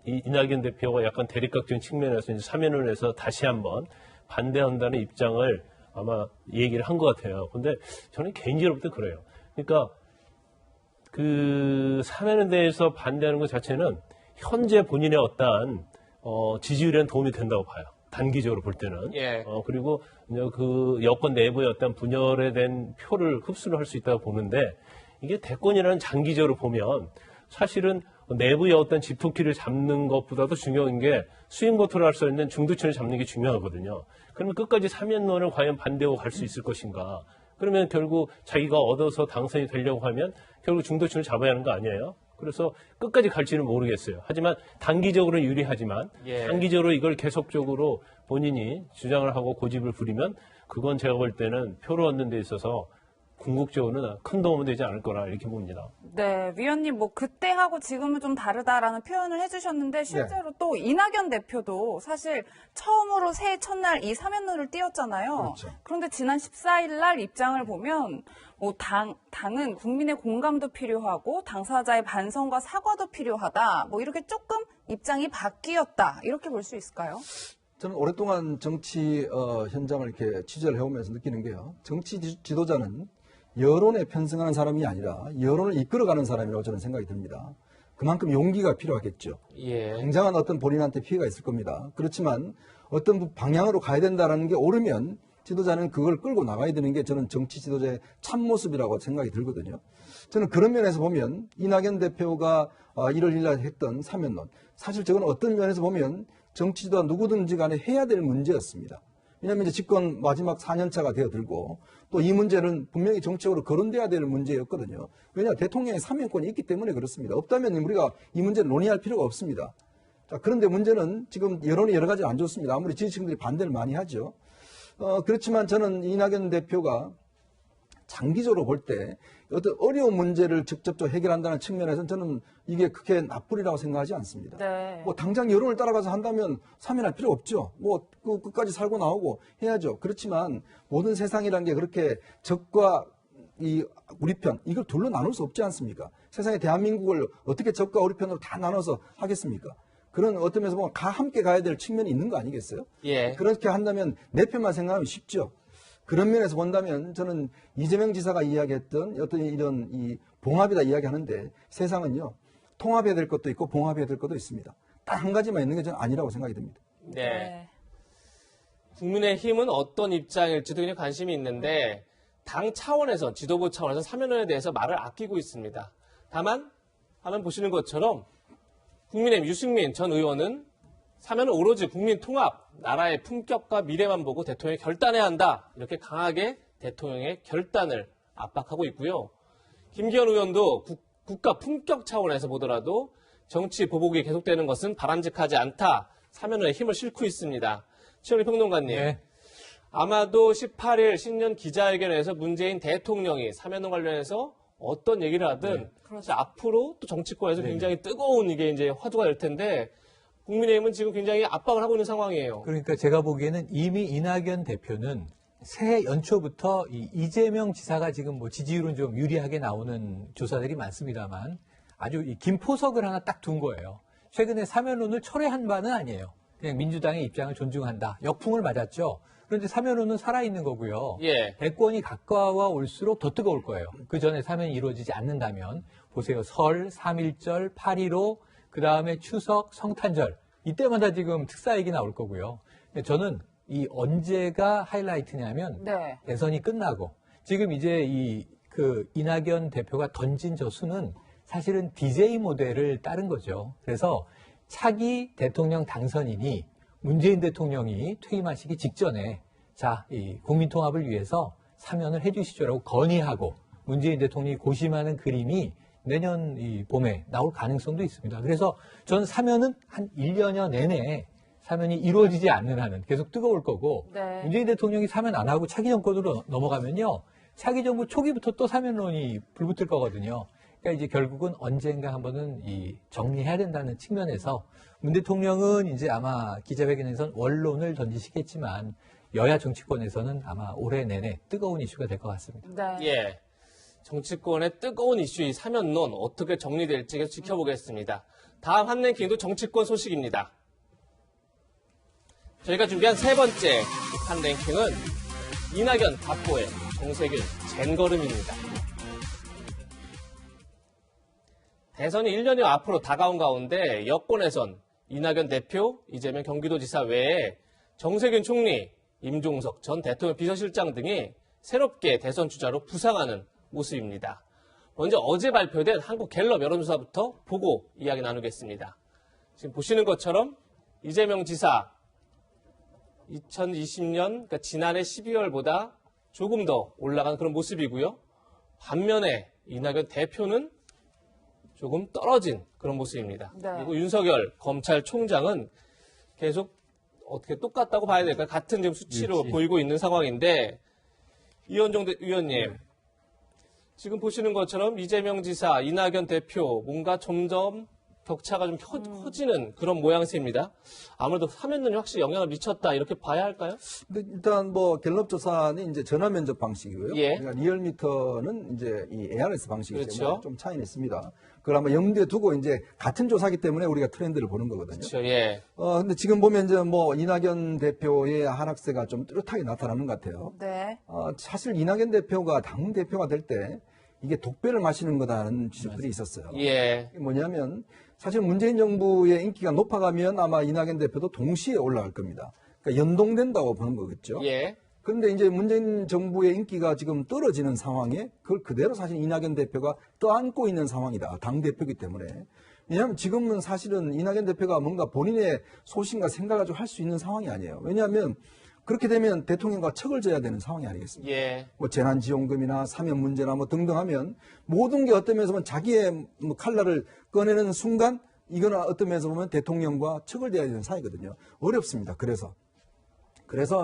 이낙연 대표가 약간 대립각적인 측면에서 이제 사면을 해서 다시 한번 반대한다는 입장을 아마 얘기를 한 것 같아요. 근데 저는 개인적으로부터 그래요. 그러니까 그 사면에 대해서 반대하는 것 자체는 현재 본인의 어떠한 지지율에는 도움이 된다고 봐요. 단기적으로 볼 때는. 예. 그리고 그 여권 내부의 어떤 분열에 대한 표를 흡수를 할 수 있다고 보는데 이게 대권이라는 장기적으로 보면 사실은 내부의 어떤 지푸키를 잡는 것보다도 중요한 게 스윙 보트를 할 수 있는 중도층을 잡는 게 중요하거든요. 그러면 끝까지 사면론을 과연 반대하고 갈 수 있을 것인가. 그러면 결국 자기가 얻어서 당선이 되려고 하면 결국 중도층을 잡아야 하는 거 아니에요? 그래서 끝까지 갈지는 모르겠어요. 하지만 단기적으로는 유리하지만 예. 장기적으로 이걸 계속적으로 본인이 주장을 하고 고집을 부리면 그건 제가 볼 때는 표를 얻는 데 있어서 궁극적으로는 큰 도움은 되지 않을 거라 이렇게 봅니다. 네, 위원님 뭐 그때하고 지금은 좀 다르다라는 표현을 해주셨는데 실제로 또 이낙연 대표도 사실 처음으로 새해 첫날 이 사면론을 띄웠잖아요. 그렇죠. 그런데 지난 14일 날 입장을 보면 뭐 당은 국민의 공감도 필요하고 당사자의 반성과 사과도 필요하다. 뭐 이렇게 조금 입장이 바뀌었다. 이렇게 볼 수 있을까요? 저는 오랫동안 정치 현장을 이렇게 취재를 해오면서 느끼는 게요. 정치 지도자는 여론에 편승하는 사람이 아니라 여론을 이끌어가는 사람이라고 저는 생각이 듭니다. 그만큼 용기가 필요하겠죠. 예. 굉장한 어떤 본인한테 피해가 있을 겁니다. 그렇지만 어떤 방향으로 가야 된다는 게 오르면 지도자는 그걸 끌고 나가야 되는 게 저는 정치 지도자의 참모습이라고 생각이 들거든요. 저는 그런 면에서 보면 이낙연 대표가 1월 1일 날 했던 사면론, 사실 저건 어떤 면에서 보면 정치 지도자 누구든지 간에 해야 될 문제였습니다. 왜냐하면 이제 집권 마지막 4년차가 되어들고 또 이 문제는 분명히 정치적으로 거론돼야 될 문제였거든요. 왜냐, 대통령의 사면권이 있기 때문에 그렇습니다. 없다면 우리가 이 문제를 논의할 필요가 없습니다. 자, 그런데 문제는 지금 여론이 여러 가지 안 좋습니다. 아무리 지지층들이 반대를 많이 하죠. 그렇지만 저는 이낙연 대표가 장기적으로 볼 때 어떤 어려운 문제를 직접적으로 해결한다는 측면에서는 저는 이게 그렇게 나쁘리라고 생각하지 않습니다. 네. 뭐 당장 여론을 따라가서 한다면 사면할 필요 없죠. 뭐 끝까지 살고 나오고 해야죠. 그렇지만 모든 세상이라는 게 그렇게 적과 우리 편 이걸 둘로 나눌 수 없지 않습니까? 세상의 대한민국을 어떻게 적과 우리 편으로 다 나눠서 하겠습니까? 그런 어떤 면에서 보면 함께 가야 될 측면이 있는 거 아니겠어요? 예. 그렇게 한다면 내 편만 생각하면 쉽죠. 그런 면에서 본다면 저는 이재명 지사가 이야기했던 어떤 이런 봉합이다 이야기하는데 세상은요, 통합해야 될 것도 있고 봉합해야 될 것도 있습니다. 딱 한 가지만 있는 게 저는 아니라고 생각이 듭니다. 네. 국민의힘은 어떤 입장일지도 굉장히 관심이 있는데 당 차원에서, 지도부 차원에서 사면론에 대해서 말을 아끼고 있습니다. 다만 화면 보시는 것처럼 국민의힘 유승민 전 의원은 사면은 오로지 국민 통합, 나라의 품격과 미래만 보고 대통령이 결단해야 한다. 이렇게 강하게 대통령의 결단을 압박하고 있고요. 김기현 의원도 국가 품격 차원에서 보더라도 정치 보복이 계속되는 것은 바람직하지 않다. 사면론에 힘을 싣고 있습니다. 최영일 평론가님. 네. 아마도 18일 신년 기자회견에서 문재인 대통령이 사면론 관련해서 어떤 얘기를 하든 앞으로 또 정치권에서 굉장히 뜨거운 이게 이제 화두가 될 텐데 국민의힘은 지금 굉장히 압박을 하고 있는 상황이에요. 그러니까 제가 보기에는 이미 이낙연 대표는 새해 연초부터 이재명 지사가 지금 뭐 지지율은 좀 유리하게 나오는 조사들이 많습니다만 아주 김포석을 하나 딱 둔 거예요. 최근에 사면론을 철회한 바는 아니에요. 그냥 민주당의 입장을 존중한다. 역풍을 맞았죠. 그런데 사면론은 살아있는 거고요. 예. 대권이 가까워 올수록 더 뜨거울 거예요. 그 전에 사면이 이루어지지 않는다면 보세요. 설, 3.1절, 8.15 그다음에 추석, 성탄절 이때마다 지금 특사 얘기 나올 거고요. 저는 이 언제가 하이라이트냐면 네. 대선이 끝나고 지금 이제 이낙연 대표가 던진 저 수는 사실은 DJ 모델을 따른 거죠. 그래서 차기 대통령 당선인이 문재인 대통령이 퇴임하시기 직전에 자, 이 국민 통합을 위해서 사면을 해주시죠라고 건의하고 문재인 대통령이 고심하는 그림이 내년 이 봄에 나올 가능성도 있습니다. 그래서 전 사면은 한 1년여 내내 사면이 이루어지지 않는 한은 계속 뜨거울 거고 네. 문재인 대통령이 사면 안 하고 차기 정권으로 넘어가면요. 차기 정부 초기부터 또 사면론이 불붙을 거거든요. 그러니까 이제 결국은 언젠가 한 번은 이 정리해야 된다는 측면에서 문 대통령은 이제 아마 기자회견에서는 원론을 던지시겠지만 여야 정치권에서는 아마 올해 내내 뜨거운 이슈가 될 것 같습니다. 네. 예. 정치권의 뜨거운 이슈 이 사면론 어떻게 정리될지 계속 지켜보겠습니다. 다음 한 랭킹도 정치권 소식입니다. 저희가 준비한 세 번째 한 랭킹은 이낙연 바포의 정세균 젠걸음입니다. 대선이 1년여 앞으로 다가온 가운데 여권에선 이낙연 대표, 이재명 경기도지사 외에 정세균 총리, 임종석 전 대통령 비서실장 등이 새롭게 대선 주자로 부상하는 모습입니다. 먼저 어제 발표된 한국갤럽 여론조사부터 보고 이야기 나누겠습니다. 지금 보시는 것처럼 이재명 지사 2020년, 그러니까 지난해 12월보다 조금 더 올라간 그런 모습이고요. 반면에 이낙연 대표는 조금 떨어진 그런 모습입니다. 네. 그리고 윤석열 검찰총장은 계속 어떻게 똑같다고 봐야 될까요? 같은 지금 수치로 보이고 있는 상황인데 이현종 의원님, 지금 보시는 것처럼 이재명 지사, 이낙연 대표 뭔가 점점 격차가 좀 커지는 그런 모양새입니다. 아무래도 사면론이 확실히 영향을 미쳤다 이렇게 봐야 할까요? 근데 일단 뭐 갤럽 조사는 이제 전화 면접 방식이고요. 예. 그러니까 리얼미터는 이제 이 ARS 방식이기 그렇죠. 때문에 좀 차이는 있습니다. 그걸 아마 염두에 두고 이제 같은 조사기 때문에 우리가 트렌드를 보는 거거든요. 그렇죠. 예. 근데 지금 보면 이제 뭐 이낙연 대표의 하락세가 좀 뚜렷하게 나타나는 것 같아요. 네. 사실 이낙연 대표가 당 대표가 될 때 이게 독배를 마시는 거다라는 지적들이 있었어요. 예. 뭐냐면 사실 문재인 정부의 인기가 높아가면 아마 이낙연 대표도 동시에 올라갈 겁니다. 그러니까 연동된다고 보는 거겠죠. 예. 그런데 이제 문재인 정부의 인기가 지금 떨어지는 상황에 그걸 그대로 사실 이낙연 대표가 떠안고 있는 상황이다. 당대표이기 때문에. 왜냐하면 지금은 사실은 이낙연 대표가 뭔가 본인의 소신과 생각을 좀 할 수 있는 상황이 아니에요. 왜냐하면 그렇게 되면 대통령과 척을 져야 되는 상황이 아니겠습니까? 예. 뭐 재난지원금이나 사면 문제나 뭐 등등 하면 모든 게 어떤 면에서 보면 자기의 뭐 칼날을 꺼내는 순간 이거는 어떤 면에서 보면 대통령과 척을 대야 되는 사이거든요. 어렵습니다. 그래서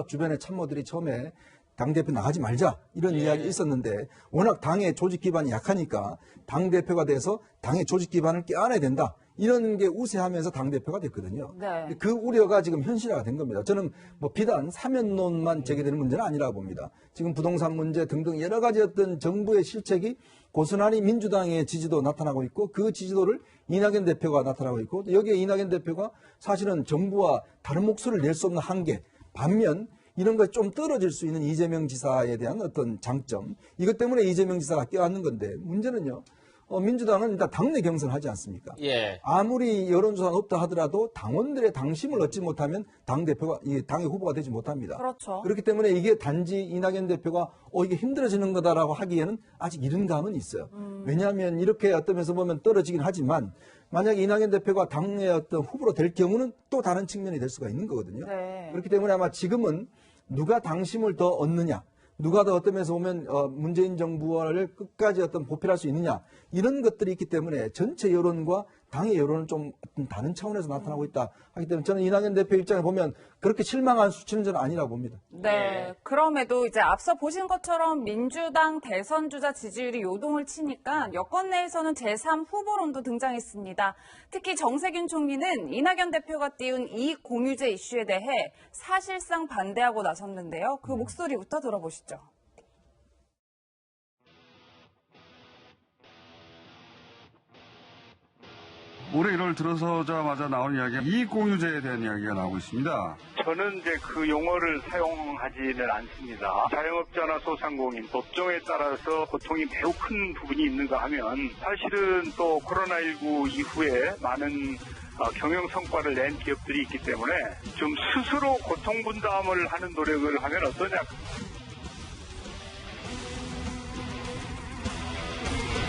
주변의 참모들이 처음에 당대표 나가지 말자 이런 이야기 있었는데 워낙 당의 조직 기반이 약하니까 당대표가 돼서 당의 조직 기반을 껴안아야 된다. 이런 게 우세하면서 당대표가 됐거든요. 네. 그 우려가 지금 현실화가 된 겁니다. 저는 뭐 비단 사면론만 제기되는 문제는 아니라고 봅니다. 지금 부동산 문제 등등 여러 가지 어떤 정부의 실책이 고스란히 민주당의 지지도 나타나고 있고 그 지지도를 이낙연 대표가 나타나고 있고 여기에 이낙연 대표가 사실은 정부와 다른 목소리를 낼 수 없는 한계 반면 이런 것이 좀 떨어질 수 있는 이재명 지사에 대한 어떤 장점 이것 때문에 이재명 지사가 껴안는 건데 문제는요. 민주당은 일단 당내 경선을 하지 않습니까? 예. 아무리 여론조사가 높다 하더라도 당원들의 당심을 얻지 못하면 당대표가, 당의 후보가 되지 못합니다. 그렇죠. 그렇기 때문에 이게 단지 이낙연 대표가 이게 힘들어지는 거다라고 하기에는 아직 이른 감은 있어요. 왜냐하면 이렇게 어떤 면에서 보면 떨어지긴 하지만 만약에 이낙연 대표가 당의 어떤 후보로 될 경우는 또 다른 측면이 될 수가 있는 거거든요. 네. 그렇기 때문에 아마 지금은 누가 당심을 더 얻느냐, 누가 더 어떤 면에서 보면 문재인 정부를 끝까지 어떤 보필할 수 있느냐 이런 것들이 있기 때문에 전체 여론과 당의 여론은 좀 다른 차원에서 나타나고 있다 하기 때문에 저는 이낙연 대표 입장에 보면 그렇게 실망한 수치는 저는 아니라고 봅니다. 네. 그럼에도 이제 앞서 보신 것처럼 민주당 대선 주자 지지율이 요동을 치니까 여권 내에서는 제3 후보론도 등장했습니다. 특히 정세균 총리는 이낙연 대표가 띄운 이익 공유제 이슈에 대해 사실상 반대하고 나섰는데요. 그 목소리부터 들어보시죠. 올해 1월 들어서자마자 나온 이야기가 이익공유제에 대한 이야기가 나오고 있습니다. 저는 이제 그 용어를 사용하지는 않습니다. 자영업자나 소상공인, 법정에 따라서 고통이 매우 큰 부분이 있는가 하면 사실은 또 코로나19 이후에 많은 경영 성과를 낸 기업들이 있기 때문에 좀 스스로 고통 분담을 하는 노력을 하면 어떠냐.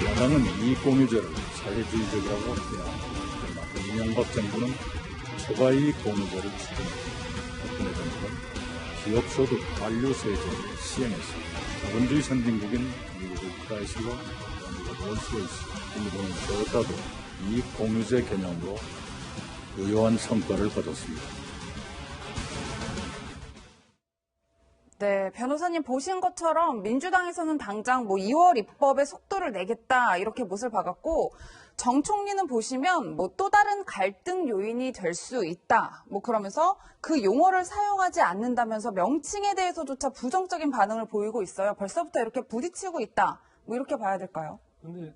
야당은 이익공유제를 사회주의적이라고 비난합니다. 그러나 이명박 정부는 초과이익 공유제를 추진합니다. 박근혜 정부는 기업소득 관료세제를 시행했습니다. 자본주의 선진국인 미국의 크라이슬러, 미국의 롤스로이스, 일본은 토요타도 이익 공유제 개념으로 유효한 성과를 거뒀습니다. 네, 변호사님 보신 것처럼 민주당에서는 당장 2월 입법에 속도를 내겠다 이렇게 못을 박았고 정 총리는 보시면 또 다른 갈등 요인이 될 수 있다. 그러면서 그 용어를 사용하지 않는다면서 명칭에 대해서조차 부정적인 반응을 보이고 있어요. 벌써부터 이렇게 부딪히고 있다. 이렇게 봐야 될까요? 근데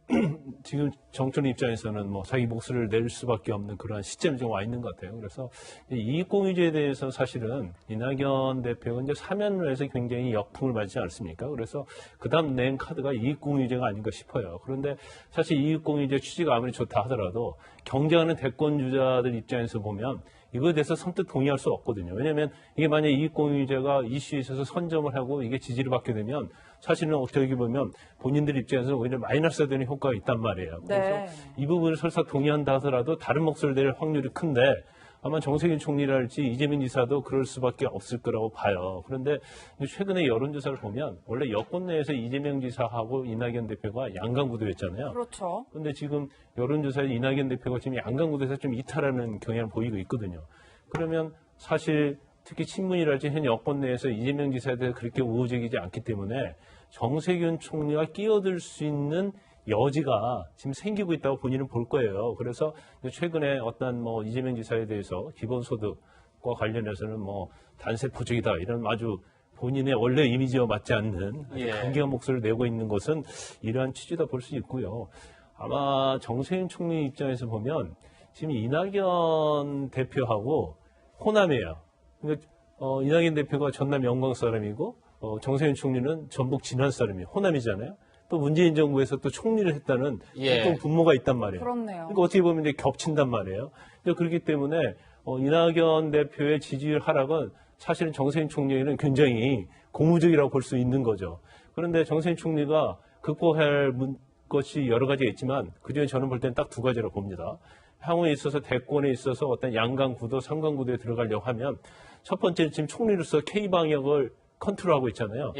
지금 정권 입장에서는 자기 목소리를 낼 수밖에 없는 그러한 시점이 좀 와 있는 것 같아요. 그래서 이익공유제에 대해서 사실은 이낙연 대표가 이제 사면을 해서 굉장히 역풍을 맞지 않습니까? 그래서 그다음 낸 카드가 이익공유제가 아닌가 싶어요. 그런데 사실 이익공유제 취지가 아무리 좋다 하더라도 경쟁하는 대권주자들 입장에서 보면 이거에 대해서 선뜻 동의할 수 없거든요. 왜냐하면 이게 만약에 이익공유제가 이슈에 있어서 선점을 하고 이게 지지를 받게 되면 사실은 어떻게 보면 본인들 입장에서는 오히려 마이너스가 되는 효과가 있단 말이에요. 그래서 네. 이 부분을 설사 동의한다 하더라도 다른 목소리를 낼 확률이 큰데 아마 정세균 총리랄지 이재명 지사도 그럴 수밖에 없을 거라고 봐요. 그런데 최근에 여론조사를 보면 원래 여권 내에서 이재명 지사하고 이낙연 대표가 양강구도였잖아요. 그렇죠. 그런데 지금 여론조사에 이낙연 대표가 지금 양강구도에서 좀 이탈하는 경향을 보이고 있거든요. 그러면 사실 특히 친문이랄지 현 여권 내에서 이재명 지사에 대해서 그렇게 우호적이지 않기 때문에 정세균 총리가 끼어들 수 있는 여지가 지금 생기고 있다고 본인은 볼 거예요. 그래서 최근에 어떤 이재명 지사에 대해서 기본소득과 관련해서는 단세 포적이다 이런 아주 본인의 원래 이미지와 맞지 않는 강경한 목소리를 내고 있는 것은 이러한 취지다 볼 수 있고요. 아마 정세균 총리 입장에서 보면 지금 이낙연 대표하고 호남이에요. 그러니까 이낙연 대표가 전남 영광 사람이고 정세균 총리는 전북 진안 사람이에요. 호남이잖아요. 또 문재인 정부에서 또 총리를 했다는 어떤 분모가 있단 말이에요. 그렇네요. 그러니까 어떻게 보면 이제 겹친단 말이에요. 그렇기 때문에 이낙연 대표의 지지율 하락은 사실은 정세균 총리에는 굉장히 고무적이라고 볼 수 있는 거죠. 그런데 정세균 총리가 극복할 것이 여러 가지가 있지만 그중에 저는 볼 때는 딱 두 가지라고 봅니다. 향후에 있어서 대권에 있어서 어떤 양강구도, 삼강구도에 들어가려고 하면 첫 번째는 지금 총리로서 K방역을 컨트롤하고 있잖아요.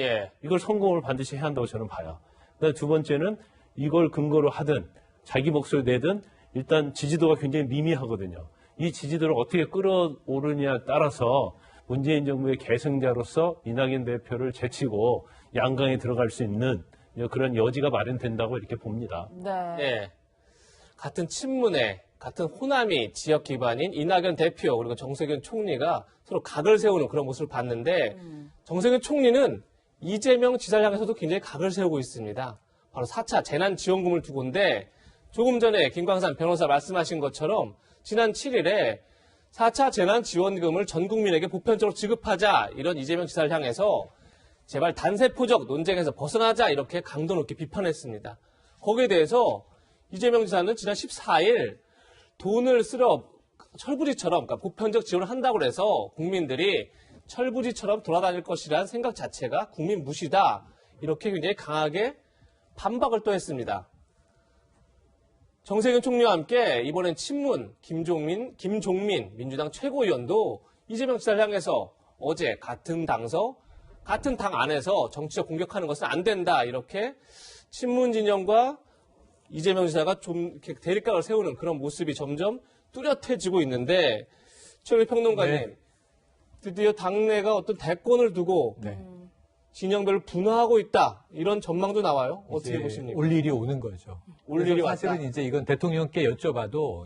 이걸 성공을 반드시 해야 한다고 저는 봐요. 그다음에 두 번째는 이걸 근거로 하든 자기 목소리 내든 일단 지지도가 굉장히 미미하거든요. 이 지지도를 어떻게 끌어오르냐에 따라서 문재인 정부의 계승자로서 이낙연 대표를 제치고 양강에 들어갈 수 있는 그런 여지가 마련된다고 이렇게 봅니다. 네. 같은 친문에 같은 호남이 지역 기반인 이낙연 대표 그리고 정세균 총리가 서로 각을 세우는 그런 모습을 봤는데 정세균 총리는 이재명 지사를 향해서도 굉장히 각을 세우고 있습니다. 바로 4차 재난지원금을 두고인데 조금 전에 김광산 변호사 말씀하신 것처럼 지난 7일에 4차 재난지원금을 전 국민에게 보편적으로 지급하자 이런 이재명 지사를 향해서 제발 단세포적 논쟁에서 벗어나자 이렇게 강도 높게 비판했습니다. 거기에 대해서 이재명 지사는 지난 14일 돈을 쓰러 철부지처럼 그러니까 보편적 지원을 한다고 해서 국민들이 철부지처럼 돌아다닐 것이라는 생각 자체가 국민 무시다. 이렇게 굉장히 강하게 반박을 또 했습니다. 정세균 총리와 함께 이번엔 친문 김종민 민주당 최고위원도 이재명 지사를 향해서 어제 같은 당서, 같은 당 안에서 정치적 공격하는 것은 안 된다. 이렇게 친문 진영과 이재명 지사가 좀 이렇게 대립각을 세우는 그런 모습이 점점 뚜렷해지고 있는데 최영일 평론가님, 드디어 당내가 어떤 대권을 두고 진영별로 분화하고 있다. 이런 전망도 나와요. 어떻게 보십니까? 올 일이 오는 거죠. 올 일이 사실은 왔다. 이제 이건 대통령께 여쭤봐도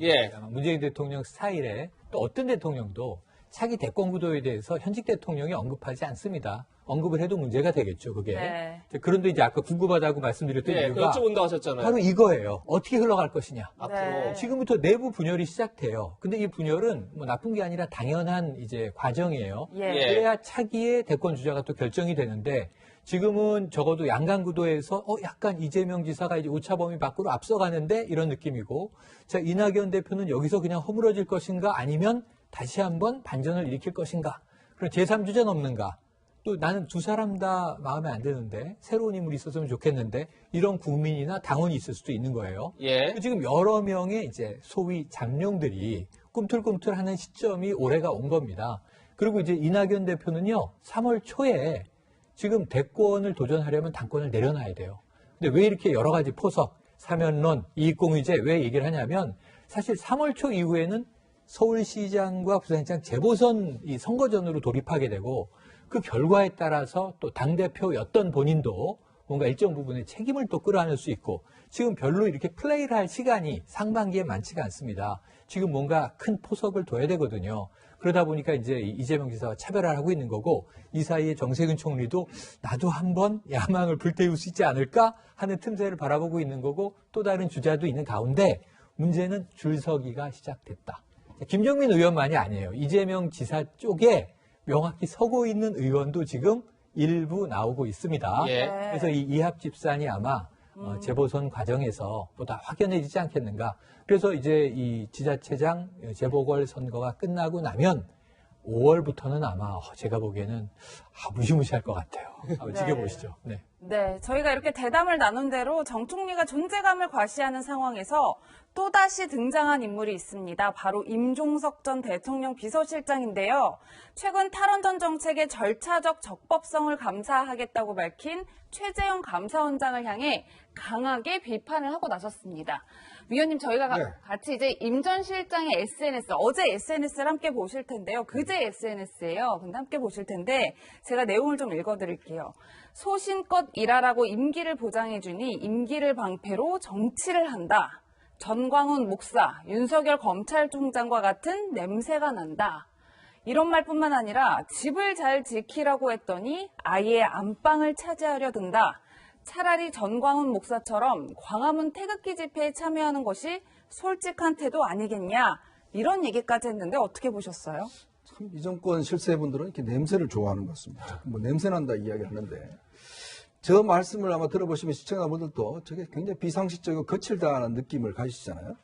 문재인 대통령 스타일에 또 어떤 대통령도 차기 대권 구도에 대해서 현직 대통령이 언급하지 않습니다. 언급을 해도 문제가 되겠죠, 그게. 네. 그런데 이제 아까 궁금하다고 말씀드렸던 이유가 여쭤본다고 하셨잖아요. 바로 이거예요. 어떻게 흘러갈 것이냐. 앞으로. 지금부터 내부 분열이 시작돼요. 근데 이 분열은 나쁜 게 아니라 당연한 이제 과정이에요. 그래야 차기의 대권 주자가 또 결정이 되는데 지금은 적어도 양강구도에서 약간 이재명 지사가 이제 오차범위 밖으로 앞서가는데 이런 느낌이고 자, 이낙연 대표는 여기서 그냥 허물어질 것인가 아니면 다시 한번 반전을 일으킬 것인가. 그럼 제3주자는 없는가. 또 나는 두 사람 다 마음에 안 드는데 새로운 인물이 있었으면 좋겠는데 이런 국민이나 당원이 있을 수도 있는 거예요. 지금 여러 명의 이제 소위 잠룡들이 꿈틀꿈틀하는 시점이 올해가 온 겁니다. 그리고 이제 이낙연 대표는요, 3월 초에 지금 대권을 도전하려면 당권을 내려놔야 돼요. 근데 왜 이렇게 여러 가지 포석, 사면론, 이익공유제 왜 얘기를 하냐면 사실 3월 초 이후에는 서울시장과 부산시장 재보선 이 선거전으로 돌입하게 되고 그 결과에 따라서 또 당대표였던 본인도 뭔가 일정 부분의 책임을 또 끌어안을 수 있고 지금 별로 이렇게 플레이를 할 시간이 상반기에 많지가 않습니다. 지금 뭔가 큰 포석을 둬야 되거든요. 그러다 보니까 이제 이재명 지사와 차별화를 하고 있는 거고 이 사이에 정세균 총리도 나도 한번 야망을 불태울 수 있지 않을까 하는 틈새를 바라보고 있는 거고 또 다른 주자도 있는 가운데 문제는 줄서기가 시작됐다. 김정민 의원만이 아니에요. 이재명 지사 쪽에 명확히 서고 있는 의원도 지금 일부 나오고 있습니다. 예. 그래서 이 이합 집산이 아마 재보선 과정에서 보다 확연해지지 않겠는가. 그래서 이제 이 지자체장 재보궐 선거가 끝나고 나면 5월부터는 아마 제가 보기에는 무시무시할 것 같아요. 한번 지켜보시죠. 네. 네, 저희가 이렇게 대담을 나눈 대로 정 총리가 존재감을 과시하는 상황에서 또다시 등장한 인물이 있습니다. 바로 임종석 전 대통령 비서실장인데요. 최근 탈원전 정책의 절차적 적법성을 감사하겠다고 밝힌 최재형 감사원장을 향해 강하게 비판을 하고 나섰습니다. 위원님, 저희가 같이 이제 임 전 실장의 SNS, 어제 SNS를 함께 보실 텐데요. 그제 SNS예요. 근데 함께 보실 텐데 제가 내용을 좀 읽어드릴게요. 소신껏 일하라고 임기를 보장해주니 임기를 방패로 정치를 한다. 전광훈 목사, 윤석열 검찰총장과 같은 냄새가 난다. 이런 말뿐만 아니라 집을 잘 지키라고 했더니 아예 안방을 차지하려 든다. 차라리 전광훈 목사처럼 광화문 태극기 집회에 참여하는 것이 솔직한 태도 아니겠냐. 이런 얘기까지 했는데 어떻게 보셨어요? 참 이 정권 실세분들은 이렇게 냄새를 좋아하는 것 같습니다. 뭐 냄새 난다 이야기를 하는데 저 말씀을 아마 들어보시면 시청자분들도 저게 굉장히 비상식적이고 거칠다는 느낌을 가지시잖아요.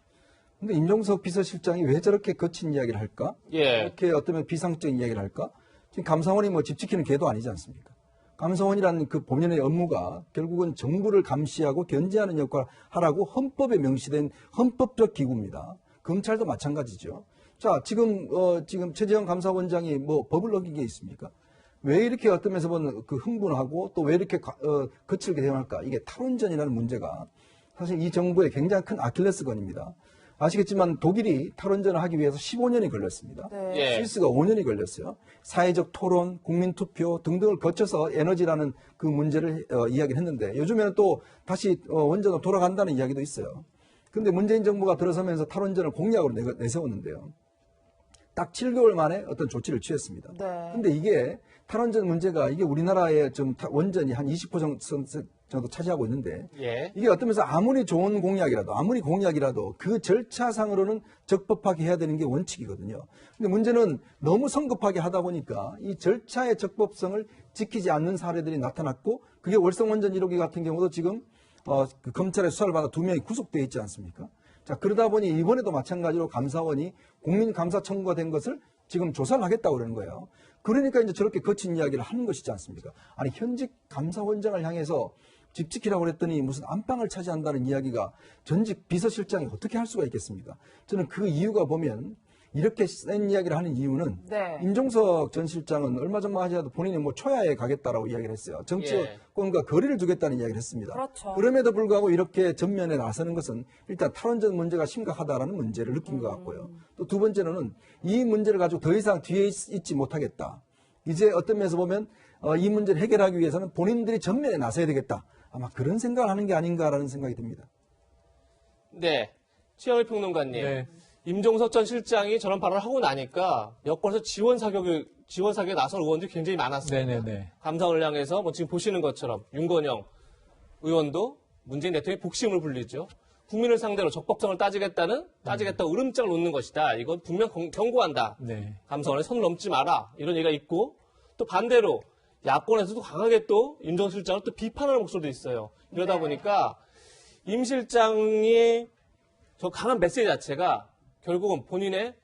근데 임종석 비서실장이 왜 저렇게 거친 이야기를 할까? 예. 이렇게 어쩌면 비상식적인 이야기를 할까? 지금 감사원이 뭐 집 지키는 개도 아니지 않습니까? 감사원이라는 그 본연의 업무가 결국은 정부를 감시하고 견제하는 역할을 하라고 헌법에 명시된 헌법적 기구입니다. 검찰도 마찬가지죠. 자, 지금 최재형 감사원장이 뭐 법을 어긴 게 있습니까? 왜 이렇게 어떤 면에서 보면 그 흥분하고 또 왜 이렇게 거칠게 대응할까? 이게 탈원전이라는 문제가 사실 이 정부의 굉장히 큰 아킬레스건입니다. 아시겠지만 독일이 탈원전을 하기 위해서 15년이 걸렸습니다. 네. 스위스가 5년이 걸렸어요. 사회적 토론, 국민투표 등등을 거쳐서 에너지라는 그 문제를 이야기를 했는데 요즘에는 또 다시 원전으로 돌아간다는 이야기도 있어요. 그런데 문재인 정부가 들어서면서 탈원전을 공약으로 내세웠는데요. 딱 7개월 만에 어떤 조치를 취했습니다. 그런데 이게 탈원전 문제가 이게 우리나라의 좀 원전이 한 20% 정도 차지하고 있는데 이게 어떤 면에서 아무리 좋은 공약이라도 그 절차상으로는 적법하게 해야 되는 게 원칙이거든요. 근데 문제는 너무 성급하게 하다 보니까 이 절차의 적법성을 지키지 않는 사례들이 나타났고 그게 월성원전 1호기 같은 경우도 지금 그 검찰의 수사를 받아 2명이 구속되어 있지 않습니까? 자, 그러다 보니 이번에도 마찬가지로 감사원이 국민감사 청구가 된 것을 지금 조사를 하겠다고 그러는 거예요. 그러니까 이제 저렇게 거친 이야기를 하는 것이지 않습니까? 아니, 현직 감사원장을 향해서 집 지키라고 그랬더니 무슨 안방을 차지한다는 이야기가 전직 비서실장이 어떻게 할 수가 있겠습니까? 저는 그 이유가 보면 이렇게 센 이야기를 하는 이유는 임종석 전 실장은 얼마 전만 하더라도 본인이 뭐 초야에 가겠다라고 이야기를 했어요. 정치권과 거리를 두겠다는 이야기를 했습니다. 그렇죠. 그럼에도 불구하고 이렇게 전면에 나서는 것은 일단 탈원전 문제가 심각하다라는 문제를 느낀 것 같고요. 또 두 번째로는 이 문제를 가지고 더 이상 뒤에 있지 못하겠다. 이제 어떤 면에서 보면 이 문제를 해결하기 위해서는 본인들이 전면에 나서야 되겠다. 아마 그런 생각을 하는 게 아닌가라는 생각이 듭니다. 네. 최영일 평론가님. 임종석 전 실장이 저런 발언을 하고 나니까 여권에서 지원 사격에 나선 의원들이 굉장히 많았습니다. 감사원을 향해서 뭐 지금 보시는 것처럼 윤건영 의원도 문재인 대통령의 복심을 불리죠. 국민을 상대로 적법성을 따지겠다고 으름장을 놓는 것이다. 이건 분명 경고한다. 감사원에 선 넘지 마라. 이런 얘기가 있고 또 반대로 야권에서도 강하게 또 임 전 실장을 또 비판하는 목소리도 있어요. 이러다 보니까 임 실장의 저 강한 메시지 자체가 결국은 본인의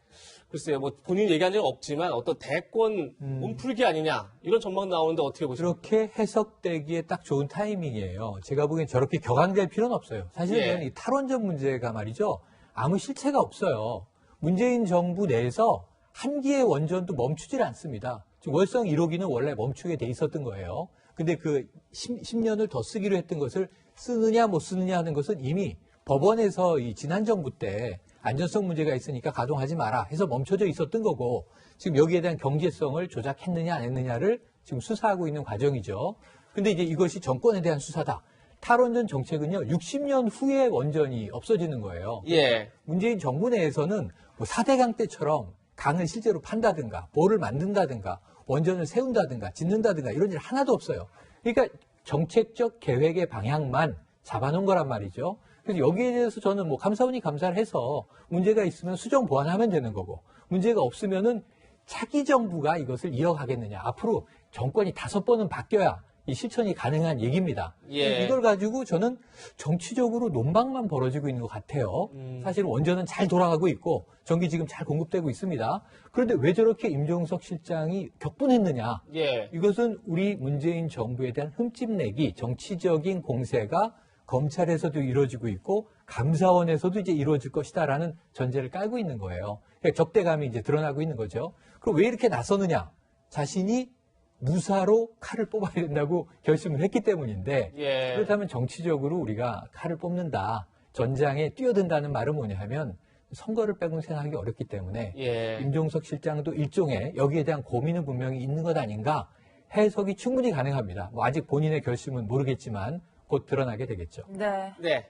글쎄요, 뭐 본인이 얘기한 적은 없지만 어떤 대권 몸풀기 아니냐 이런 전망 나오는데 어떻게 보십니까? 그렇게 해석되기에 딱 좋은 타이밍이에요. 제가 보기엔 저렇게 격앙될 필요는 없어요. 사실은 이 탈원전 문제가 말이죠. 아무 실체가 없어요. 문재인 정부 내에서 한기의 원전도 멈추질 않습니다. 월성 1호기는 원래 멈추게 돼 있었던 거예요. 근데 그 10년을 더 쓰기로 했던 것을 쓰느냐 못 쓰느냐 하는 것은 이미 법원에서 이 지난 정부 때 안전성 문제가 있으니까 가동하지 마라 해서 멈춰져 있었던 거고, 지금 여기에 대한 경제성을 조작했느냐 안 했느냐를 지금 수사하고 있는 과정이죠. 근데 이제 이것이 정권에 대한 수사다. 탈원전 정책은요, 60년 후에 원전이 없어지는 거예요. 예. 문재인 정부 내에서는 뭐 4대강 때처럼 강을 실제로 판다든가, 보를 만든다든가, 원전을 세운다든가, 짓는다든가 이런 일 하나도 없어요. 그러니까 정책적 계획의 방향만 잡아놓은 거란 말이죠. 그래서 여기에 대해서 저는 뭐 감사원이 감사를 해서 문제가 있으면 수정 보완하면 되는 거고, 문제가 없으면은 차기 정부가 이것을 이어가겠느냐. 앞으로 정권이 5번은 바뀌어야 이 실천이 가능한 얘기입니다. 예. 이걸 가지고 저는 정치적으로 논박만 벌어지고 있는 것 같아요. 사실 원전은 잘 돌아가고 있고 전기 지금 잘 공급되고 있습니다. 그런데 왜 저렇게 임종석 실장이 격분했느냐. 예. 이것은 우리 문재인 정부에 대한 흠집내기, 정치적인 공세가 검찰에서도 이루어지고 있고 감사원에서도 이제 이루어질 것이다라는 전제를 깔고 있는 거예요. 그러니까 적대감이 이제 드러나고 있는 거죠. 그럼 왜 이렇게 나서느냐? 자신이 무사로 칼을 뽑아야 된다고 결심을 했기 때문인데, 예. 그렇다면 정치적으로 우리가 칼을 뽑는다, 전장에 뛰어든다는 말은 뭐냐 하면 선거를 빼고는 생각하기 어렵기 때문에 예. 임종석 실장도 일종의 여기에 대한 고민은 분명히 있는 것 아닌가 해석이 충분히 가능합니다. 뭐 아직 본인의 결심은 모르겠지만 곧 드러나게 되겠죠. 네. 네.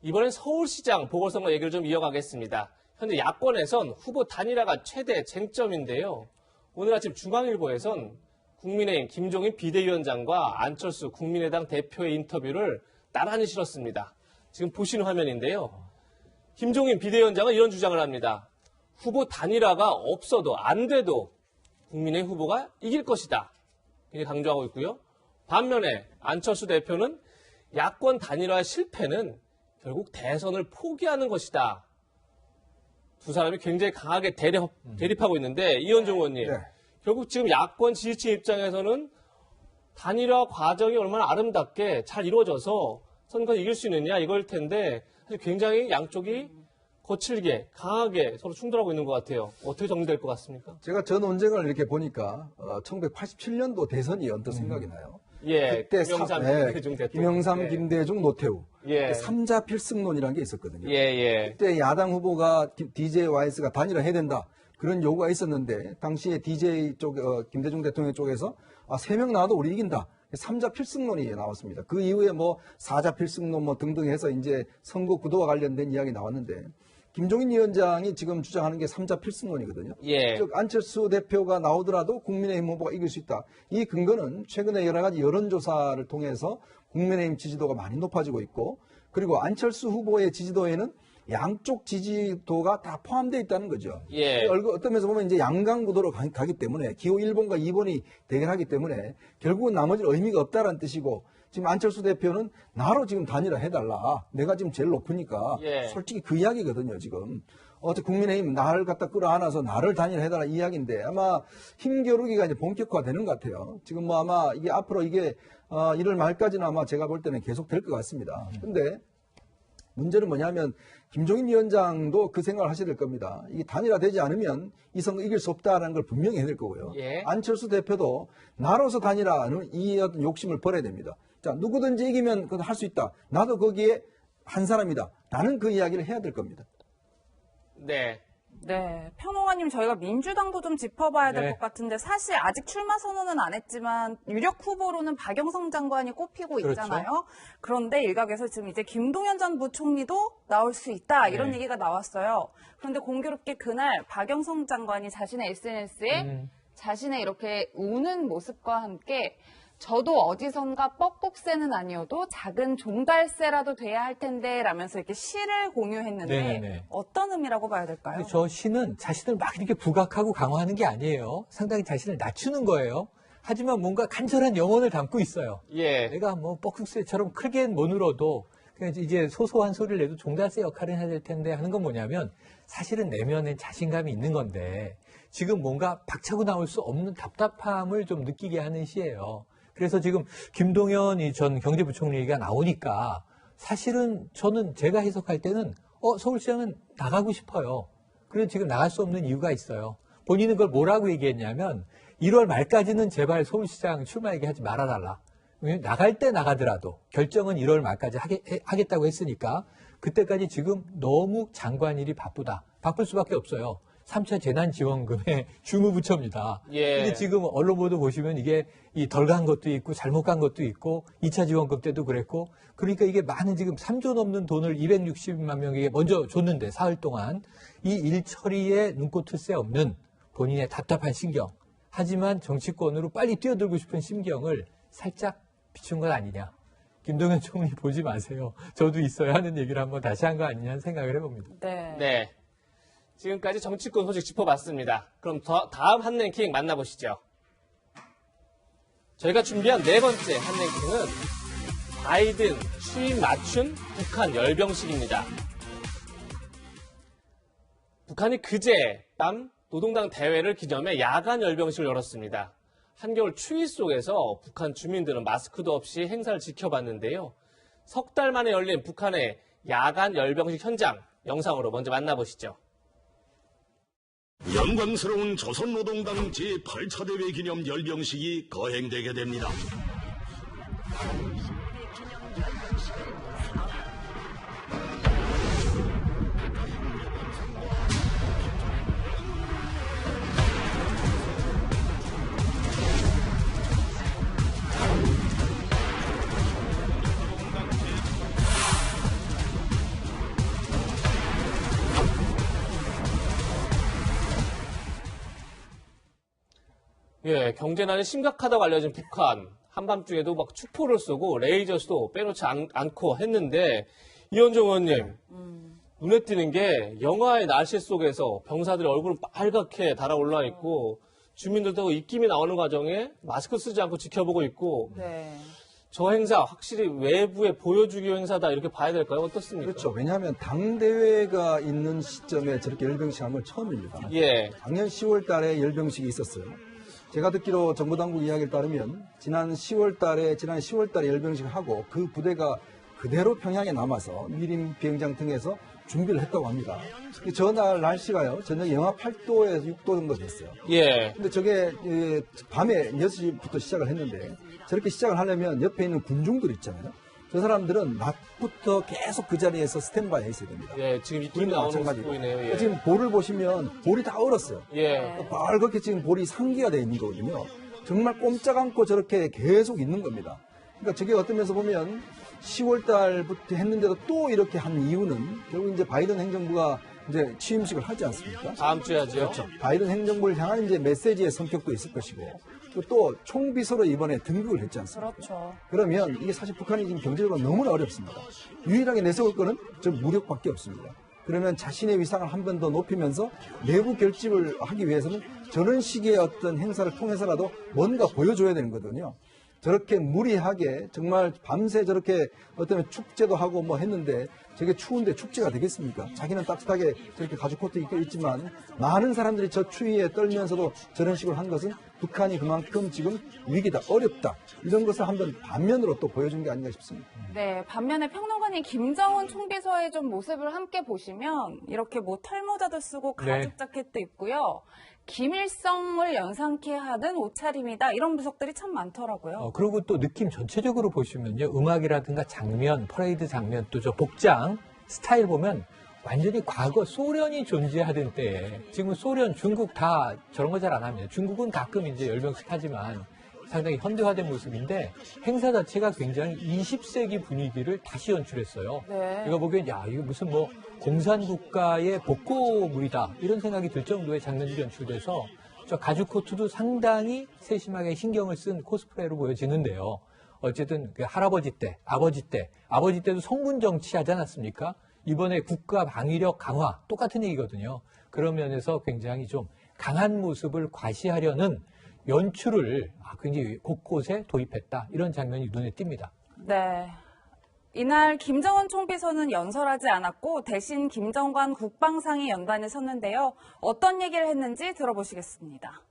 이번엔 서울시장 보궐선거 얘기를 좀 이어가겠습니다. 현재 야권에선 후보 단일화가 최대 쟁점인데요. 오늘 아침 중앙일보에선 국민의힘 김종인 비대위원장과 안철수 국민의당 대표의 인터뷰를 나란히 실었습니다. 지금 보시는 화면인데요. 김종인 비대위원장은 이런 주장을 합니다. 후보 단일화가 없어도 안 돼도 국민의힘 후보가 이길 것이다. 이렇게 강조하고 있고요. 반면에 안철수 대표는 야권 단일화 실패는 결국 대선을 포기하는 것이다. 두 사람이 굉장히 강하게 대립하고 있는데, 이현종 의원님, 네. 결국 지금 야권 지지층 입장에서는 단일화 과정이 얼마나 아름답게 잘 이루어져서 선거를 이길 수 있느냐 이걸 텐데, 사실 굉장히 양쪽이 거칠게 강하게 서로 충돌하고 있는 것 같아요. 어떻게 정리될 것 같습니까? 제가 전 논쟁을 이렇게 보니까 1987년도 대선이 언뜻 생각이 나요. 예, 그때 김영삼, 김영삼, 예. 김대중, 노태우. 예. 3자 필승론이라는 게 있었거든요. 예, 예. 그때 야당 후보가 DJYS가 단일화 해야 된다. 그런 요구가 있었는데 당시에 DJ 쪽 김대중 대통령 쪽에서 3명 나와도 우리 이긴다. 3자 필승론이 나왔습니다. 그 이후에 뭐 4자 필승론 뭐 등등 해서 이제 선거 구도와 관련된 이야기 나왔는데, 김종인 위원장이 지금 주장하는 게 3자 필승론이거든요. 예. 즉 안철수 대표가 나오더라도 국민의힘 후보가 이길 수 있다. 이 근거는 최근에 여러 가지 여론조사를 통해서 국민의힘 지지도가 많이 높아지고 있고, 그리고 안철수 후보의 지지도에는 양쪽 지지도가 다 포함되어 있다는 거죠. 예. 어떤 면에서 보면 이제 양강 구도로 가기 때문에 기호 1번과 2번이 대결하기 때문에 결국은 나머지는 의미가 없다라는 뜻이고, 지금 안철수 대표는 나로 지금 단일화 해달라. 내가 지금 제일 높으니까. 예. 솔직히 그 이야기거든요, 지금. 국민의힘 나를 갖다 끌어안아서 나를 단일화 해달라 이 이야기인데, 아마 힘겨루기가 이제 본격화되는 것 같아요. 지금 뭐 아마 이게 앞으로 이게 1월 말까지는 아마 제가 볼 때는 계속 될 것 같습니다. 근데 문제는 뭐냐면 김종인 위원장도 그 생각을 하셔야 될 겁니다. 이게 단일화되지 않으면 이 선거 이길 수 없다라는 걸 분명히 해야 될 거고요. 예. 안철수 대표도 나로서 단일화는 이 어떤 욕심을 버려야 됩니다. 자, 누구든지 이기면 그건 할 수 있다. 나도 거기에 한 사람이다. 라는 그 이야기를 해야 될 겁니다. 네. 네, 평론가님 저희가 민주당도 좀 짚어봐야 될 네. 것 같은데, 사실 아직 출마 선언은 안 했지만 유력 후보로는 박영선 장관이 꼽히고 그렇죠. 있잖아요. 그런데 일각에서 지금 이제 김동연 전 부총리도 나올 수 있다 이런 네. 얘기가 나왔어요. 그런데 공교롭게 그날 박영선 장관이 자신의 SNS에 자신의 이렇게 우는 모습과 함께 저도 어디선가 뻑뻑새는 아니어도 작은 종달새라도 돼야 할 텐데 라면서 이렇게 시를 공유했는데 네네네. 어떤 의미라고 봐야 될까요? 근데 저 시는 자신을 막 이렇게 부각하고 강화하는 게 아니에요. 상당히 자신을 낮추는 거예요. 하지만 뭔가 간절한 영혼을 담고 있어요. 예. 내가 뭐 뻑국새처럼 크게는 못 울어도 그냥 이제 소소한 소리를 내도 종달새 역할을 해야 될 텐데 하는 건 뭐냐면, 사실은 내면엔 자신감이 있는 건데 지금 뭔가 박차고 나올 수 없는 답답함을 좀 느끼게 하는 시예요. 그래서 지금 김동연 전 경제부총리가 나오니까 사실은 저는 제가 해석할 때는 서울시장은 나가고 싶어요. 그래서 지금 나갈 수 없는 이유가 있어요. 본인은 그걸 뭐라고 얘기했냐면 1월 말까지는 제발 서울시장 출마 얘기하지 말아달라. 나갈 때 나가더라도 결정은 1월 말까지 하겠다고 했으니까 그때까지 지금 너무 장관 일이 바쁘다. 바쁠 수밖에 없어요. 3차 재난지원금의 주무부처입니다. 예. 근데 지금 언론 보도 보시면 이게 덜 간 것도 있고 잘못 간 것도 있고 2차 지원금 때도 그랬고 그러니까 이게 많은 지금 3조 넘는 돈을 260만 명에게 먼저 줬는데 사흘 동안 이 일 처리에 눈꽃을 새 없는 본인의 답답한 심경 하지만 정치권으로 빨리 뛰어들고 싶은 심경을 살짝 비춘 것 아니냐. 김동연 총리 보지 마세요. 저도 있어야 하는 얘기를 한번 다시 한 거 아니냐는 생각을 해봅니다. 네. 지금까지 정치권 소식 짚어봤습니다. 그럼 다음 한랭킹 만나보시죠. 저희가 준비한 네 번째 한랭킹은 바이든 취임 맞춘 북한 열병식입니다. 북한이 그제 밤 노동당 대회를 기념해 야간 열병식을 열었습니다. 한겨울 추위 속에서 북한 주민들은 마스크도 없이 행사를 지켜봤는데요. 석 달 만에 열린 북한의 야간 열병식 현장 영상으로 먼저 만나보시죠. 영광스러운 조선노동당 제8차 대회 기념 열병식이 거행되게 됩니다. 예, 경제난이 심각하다고 알려진 북한. 한밤중에도 막 축포를 쏘고 레이저도 빼놓지 않고 했는데, 이현정 의원님, 눈에 띄는 게 영화의 날씨 속에서 병사들의 얼굴은 빨갛게 달아올라 있고, 주민들도 입김이 나오는 과정에 마스크 쓰지 않고 지켜보고 있고, 저 행사 확실히 외부에 보여주기 행사다 이렇게 봐야 될까요? 어떻습니까? 그렇죠. 왜냐하면 당대회가 있는 시점에 저렇게 열병식 한 건 처음입니다. 예. 작년 10월 달에 열병식이 있었어요. 제가 듣기로 정보당국 이야기에 따르면 지난 10월 달에 열병식을 하고 그 부대가 그대로 평양에 남아서 미림 비행장 등에서 준비를 했다고 합니다. 전날 날씨가요, 저녁 영하 8도에서 6도 정도 됐어요. 예. 근데 저게 밤에 6시부터 시작을 했는데 저렇게 시작을 하려면 옆에 있는 군중들 있잖아요. 저 사람들은 낮부터 계속 그 자리에서 스탠바이에 있어야 됩니다. 예, 지금 입김이 나오는 모습 보이네요. 예. 지금 볼을 보시면 볼이 다 얼었어요. 예. 빨갛게 지금 볼이 상기가 되어 있는 거거든요. 정말 꼼짝 않고 저렇게 계속 있는 겁니다. 그러니까 저게 어떤 면에서 보면 10월 달부터 했는데도 또 이렇게 한 이유는 결국 이제 바이든 행정부가 이제 취임식을 하지 않습니까? 다음 주에 하죠. 그렇죠. 바이든 행정부를 향한 이제 메시지의 성격도 있을 것이고 또 총비서로 이번에 등극을 했지 않습니까? 그렇죠. 그러면 이게 사실 북한이 지금 경제적으로 너무나 어렵습니다. 유일하게 내세울 거는 저 무력밖에 없습니다. 그러면 자신의 위상을 한 번 더 높이면서 내부 결집을 하기 위해서는 저런 식의 어떤 행사를 통해서라도 뭔가 보여줘야 되는 거거든요. 저렇게 무리하게 정말 밤새 저렇게 어떤 축제도 하고 뭐 했는데 저게 추운데 축제가 되겠습니까? 자기는 따뜻하게 저렇게 가죽 코트 입고 있지만 많은 사람들이 저 추위에 떨면서도 저런 식으로 한 것은 북한이 그만큼 지금 위기다, 어렵다 이런 것을 한번 반면으로 또 보여준 게 아닌가 싶습니다. 네, 반면에 평론가님 김정은 총비서의 좀 모습을 함께 보시면 이렇게 뭐 털모자도 쓰고 가죽 자켓도 입고요. 김일성을 연상케 하는 옷차림이다 이런 분석들이 참 많더라고요. 그리고 또 느낌 전체적으로 보시면요. 음악이라든가 장면, 퍼레이드 장면, 또 저 복장, 스타일 보면 완전히 과거 소련이 존재하던 때에 지금 소련, 중국 다 저런 거 잘 안 합니다. 중국은 가끔 이제 열병식 하지만 상당히 현대화된 모습인데 행사 자체가 굉장히 20세기 분위기를 다시 연출했어요. 네. 이거 보기엔 야 이거 무슨 뭐 공산국가의 복고물이다 이런 생각이 들 정도의 장면들이 연출돼서 저 가죽 코트도 상당히 세심하게 신경을 쓴 코스프레로 보여지는데요. 어쨌든 그 할아버지 때, 아버지 때도 성군 정치 하지 않았습니까? 이번에 국가 방위력 강화 똑같은 얘기거든요. 그런 면에서 굉장히 좀 강한 모습을 과시하려는 연출을 굉장히 곳곳에 도입했다. 이런 장면이 눈에 띕니다. 네. 이날 김정은 총비서는 연설하지 않았고 대신 김정관 국방상위 연단에 섰는데요. 어떤 얘기를 했는지 들어보시겠습니다.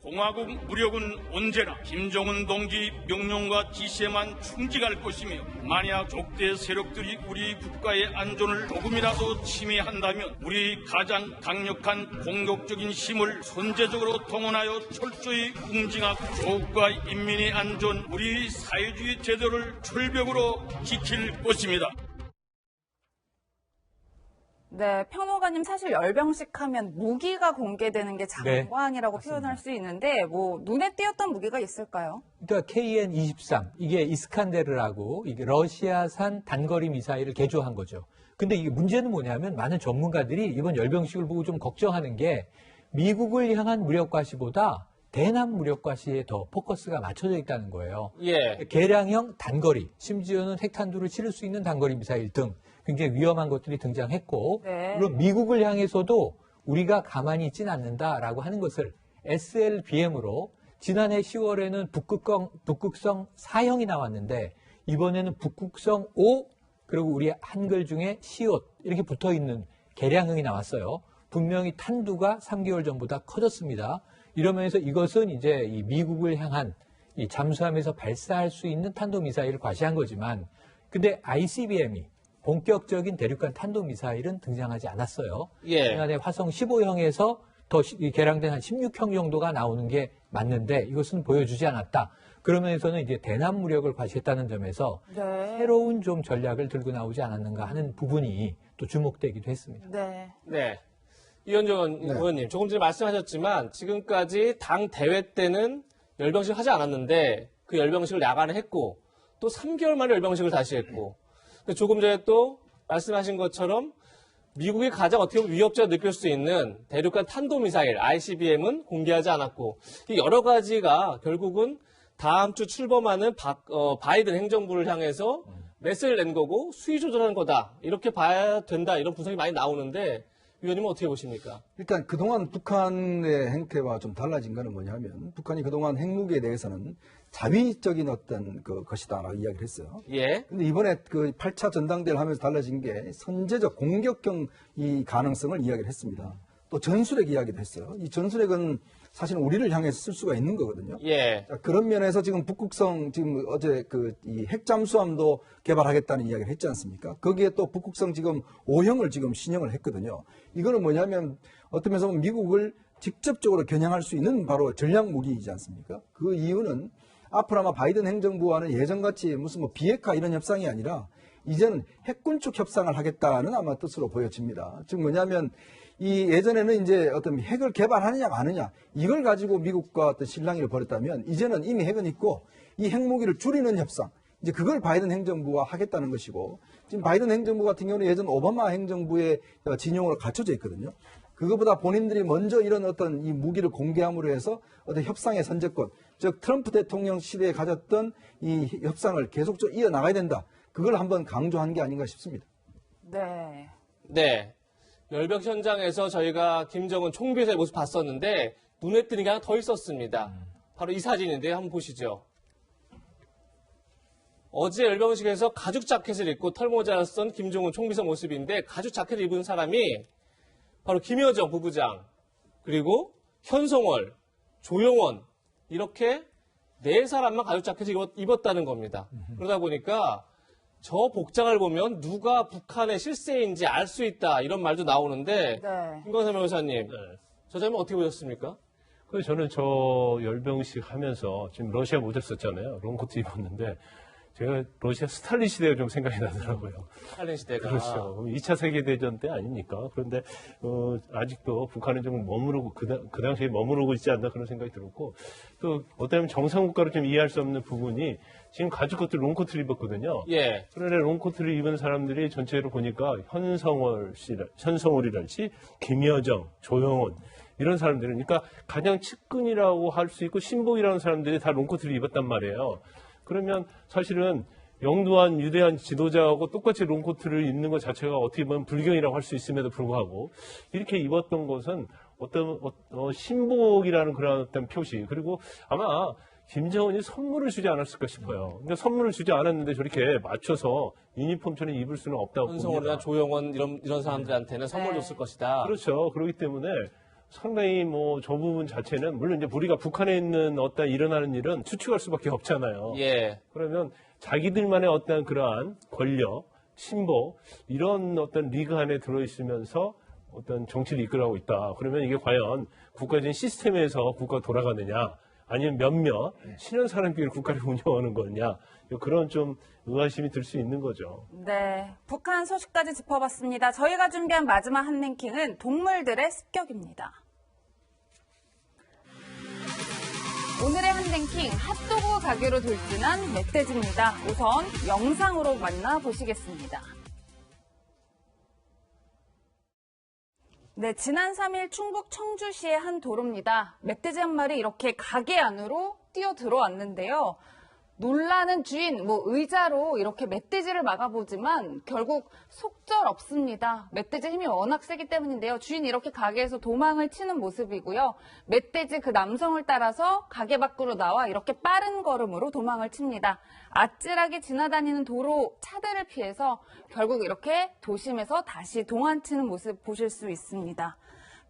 공화국 무력은 언제나 김정은 동지 명령과 지시에만 충직할 것이며 만약 적대 세력들이 우리 국가의 안전을 조금이라도 침해한다면 우리 가장 강력한 공격적인 힘을 선제적으로 동원하여 철저히 응징하고 조국과 인민의 안전, 우리 사회주의 제도를 철벽으로 지킬 것입니다. 네, 평론가님 사실 열병식 하면 무기가 공개되는 게 장관이라고 표현할 수 있는데 뭐 눈에 띄었던 무기가 있을까요? 그러니까 KN-23 이게 이스칸데르라고 이게 러시아산 단거리 미사일을 개조한 거죠. 근데 이게 문제는 뭐냐면 많은 전문가들이 이번 열병식을 보고 좀 걱정하는 게 미국을 향한 무력 과시보다 대남 무력 과시에 더 포커스가 맞춰져 있다는 거예요. 예. 개량형 단거리, 심지어는 핵탄두를 치를 수 있는 단거리 미사일 등 굉장히 위험한 것들이 등장했고, 네. 물론 미국을 향해서도 우리가 가만히 있진 않는다라고 하는 것을 SLBM으로 지난해 10월에는 북극성 4형이 나왔는데 이번에는 북극성 5 그리고 우리 한글 중에 시옷 이렇게 붙어 있는 개량형이 나왔어요. 분명히 탄두가 3개월 전보다 커졌습니다. 이러면서 이것은 이제 이 미국을 향한 이 잠수함에서 발사할 수 있는 탄도미사일을 과시한 거지만, 근데 ICBM이 본격적인 대륙간 탄도미사일은 등장하지 않았어요. 예. 지난해 화성 15형에서 더 개량된 한 16형 정도가 나오는 게 맞는데 이것은 보여주지 않았다. 그러면서는 이제 대남 무력을 과시했다는 점에서 네. 새로운 좀 전략을 들고 나오지 않았는가 하는 부분이 또 주목되기도 했습니다. 네. 네. 이현정 의원님, 조금 전에 말씀하셨지만 지금까지 당 대회 때는 열병식 하지 않았는데 그 열병식을 야간에 했고 또 3개월 만에 열병식을 다시 했고 조금 전에 또 말씀하신 것처럼 미국이 가장 어떻게 보면 위협자가 느낄 수 있는 대륙간 탄도미사일 ICBM은 공개하지 않았고 이 여러 가지가 결국은 다음 주 출범하는 바이든 행정부를 향해서 메시지를 낸 거고 수위 조절하는 거다. 이렇게 봐야 된다. 이런 분석이 많이 나오는데 위원님은 어떻게 보십니까? 일단 그동안 북한의 행태와 좀 달라진 거는 뭐냐면 북한이 그동안 핵무기에 대해서는 자위적인 어떤 것이다라고 이야기를 했어요. 예. 근데 이번에 그 8차 전당대회를 하면서 달라진 게 선제적 공격형 이 가능성을 이야기를 했습니다. 또 전술핵 이야기도 했어요. 이 전술핵은 사실은 우리를 향해서 쓸 수가 있는 거거든요. 예. 자, 그런 면에서 지금 북극성 지금 어제 이 핵잠수함도 개발하겠다는 이야기를 했지 않습니까? 거기에 또 북극성 지금 5형을 지금 신형을 했거든요. 이거는 뭐냐면 어떤 면에서 보면 미국을 직접적으로 겨냥할 수 있는 바로 전략 무기이지 않습니까? 그 이유는 앞으로 아마 바이든 행정부와는 예전같이 무슨 뭐 비핵화 이런 협상이 아니라 이제는 핵군축 협상을 하겠다는 아마 뜻으로 보여집니다. 즉 뭐냐면 이 예전에는 이제 어떤 핵을 개발하느냐 마느냐 이걸 가지고 미국과 어떤 실랑이를 벌였다면 이제는 이미 핵은 있고 이 핵무기를 줄이는 협상 이제 그걸 바이든 행정부와 하겠다는 것이고 지금 바이든 행정부 같은 경우는 예전 오바마 행정부의 진영으로 갖춰져 있거든요. 그거보다 본인들이 먼저 이런 어떤 이 무기를 공개함으로 해서 어떤 협상의 선제권 즉 트럼프 대통령 시대에 가졌던 이 협상을 계속적으로 이어나가야 된다. 그걸 한번 강조한 게 아닌가 싶습니다. 네. 네. 열병 현장에서 저희가 김정은 총비서의 모습 봤었는데 눈에 띄는 게 하나 더 있었습니다. 바로 이 사진인데요. 한번 보시죠. 어제 열병식에서 가죽 자켓을 입고 털모자를 쓴 김정은 총비서 모습인데 가죽 자켓을 입은 사람이 바로 김여정 부부장 그리고 현송월, 조용원 이렇게 네 사람만 가죽 자켓을 입었다는 겁니다. 그러다 보니까 저 복장을 보면 누가 북한의 실세인지 알 수 있다 이런 말도 나오는데 네. 김광삼 변호사님 저 장면 어떻게 보셨습니까? 그래서 저는 저 열병식 하면서 지금 러시아 모자 썼잖아요. 롱코트 입었는데 제가 러시아 스탈린 시대가 좀 생각이 나더라고요. 스탈린 시대가. 그렇죠. 2차 세계대전 때 아닙니까? 그런데 아직도 북한은 좀 머무르고 그 당시에 머무르고 있지 않나 그런 생각이 들었고 또 어쩌면 정상국가로 좀 이해할 수 없는 부분이 지금 가죽 코트 롱코트를 입었거든요. 예. 그런데 롱코트를 입은 사람들이 전체로 보니까 현성월이랄지 김여정, 조영원 이런 사람들은 그러니까 가장 측근이라고 할 수 있고 신복이라는 사람들이 다 롱코트를 입었단 말이에요. 그러면 사실은 영두한 유대한 지도자하고 똑같이 롱코트를 입는 것 자체가 어떻게 보면 불경이라고 할 수 있음에도 불구하고 이렇게 입었던 것은 어떤 신복이라는 그런 어떤 표시 그리고 아마 김정은이 선물을 주지 않았을까 싶어요. 근데 선물을 주지 않았는데 저렇게 맞춰서 유니폼처럼 입을 수는 없다고 봅니다. 현성월이나 조영원 이런 사람들한테는 선물 줬을 것이다. 그렇죠. 그렇기 때문에 상당히 뭐 저 부분 자체는 물론 이제 우리가 북한에 있는 어떤 일어나는 일은 추측할 수밖에 없잖아요. 예. 그러면 자기들만의 어떤 그러한 권력, 신보 이런 어떤 리그 안에 들어있으면서 어떤 정치를 이끌어가고 있다. 그러면 이게 과연 국가적인 시스템에서 국가가 돌아가느냐 아니면 몇몇 신현 사람끼리 국가를 운영하는 거냐 그런 좀 의아심이 들 수 있는 거죠. 네, 북한 소식까지 짚어봤습니다. 저희가 준비한 마지막 한 랭킹은 동물들의 습격입니다. 오늘의 한 랭킹 핫도그 가게로 돌진한 멧돼지입니다. 우선 영상으로 만나보시겠습니다. 네, 지난 3일 충북 청주시의 한 도로입니다. 멧돼지 한 마리 이렇게 가게 안으로 뛰어 들어왔는데요. 놀라는 주인, 의자로 이렇게 멧돼지를 막아보지만 결국 속절없습니다. 멧돼지 힘이 워낙 세기 때문인데요. 주인이 이렇게 가게에서 도망을 치는 모습이고요. 멧돼지 그 남성을 따라서 가게 밖으로 나와 이렇게 빠른 걸음으로 도망을 칩니다. 아찔하게 지나다니는 도로 차들을 피해서 결국 이렇게 도심에서 다시 도망치는 모습 보실 수 있습니다.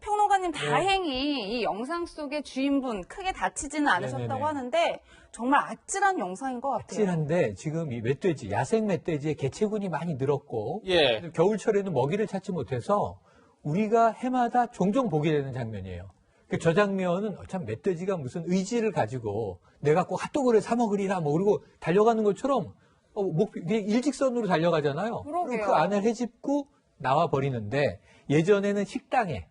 평론가님, 다행히 이 영상 속의 주인분 크게 다치지는 않으셨다고 하는데 정말 아찔한 영상인 것 같아요. 아찔한데 지금 이 멧돼지, 야생 멧돼지의 개체군이 많이 늘었고 겨울철에는 먹이를 찾지 못해서 우리가 해마다 종종 보게 되는 장면이에요. 저 장면은 참 멧돼지가 무슨 의지를 가지고 내가 꼭 핫도그를 사 먹으리라 그리고 달려가는 것처럼 일직선으로 달려가잖아요. 그리고 그 안을 헤집고 나와 버리는데 예전에는 식당에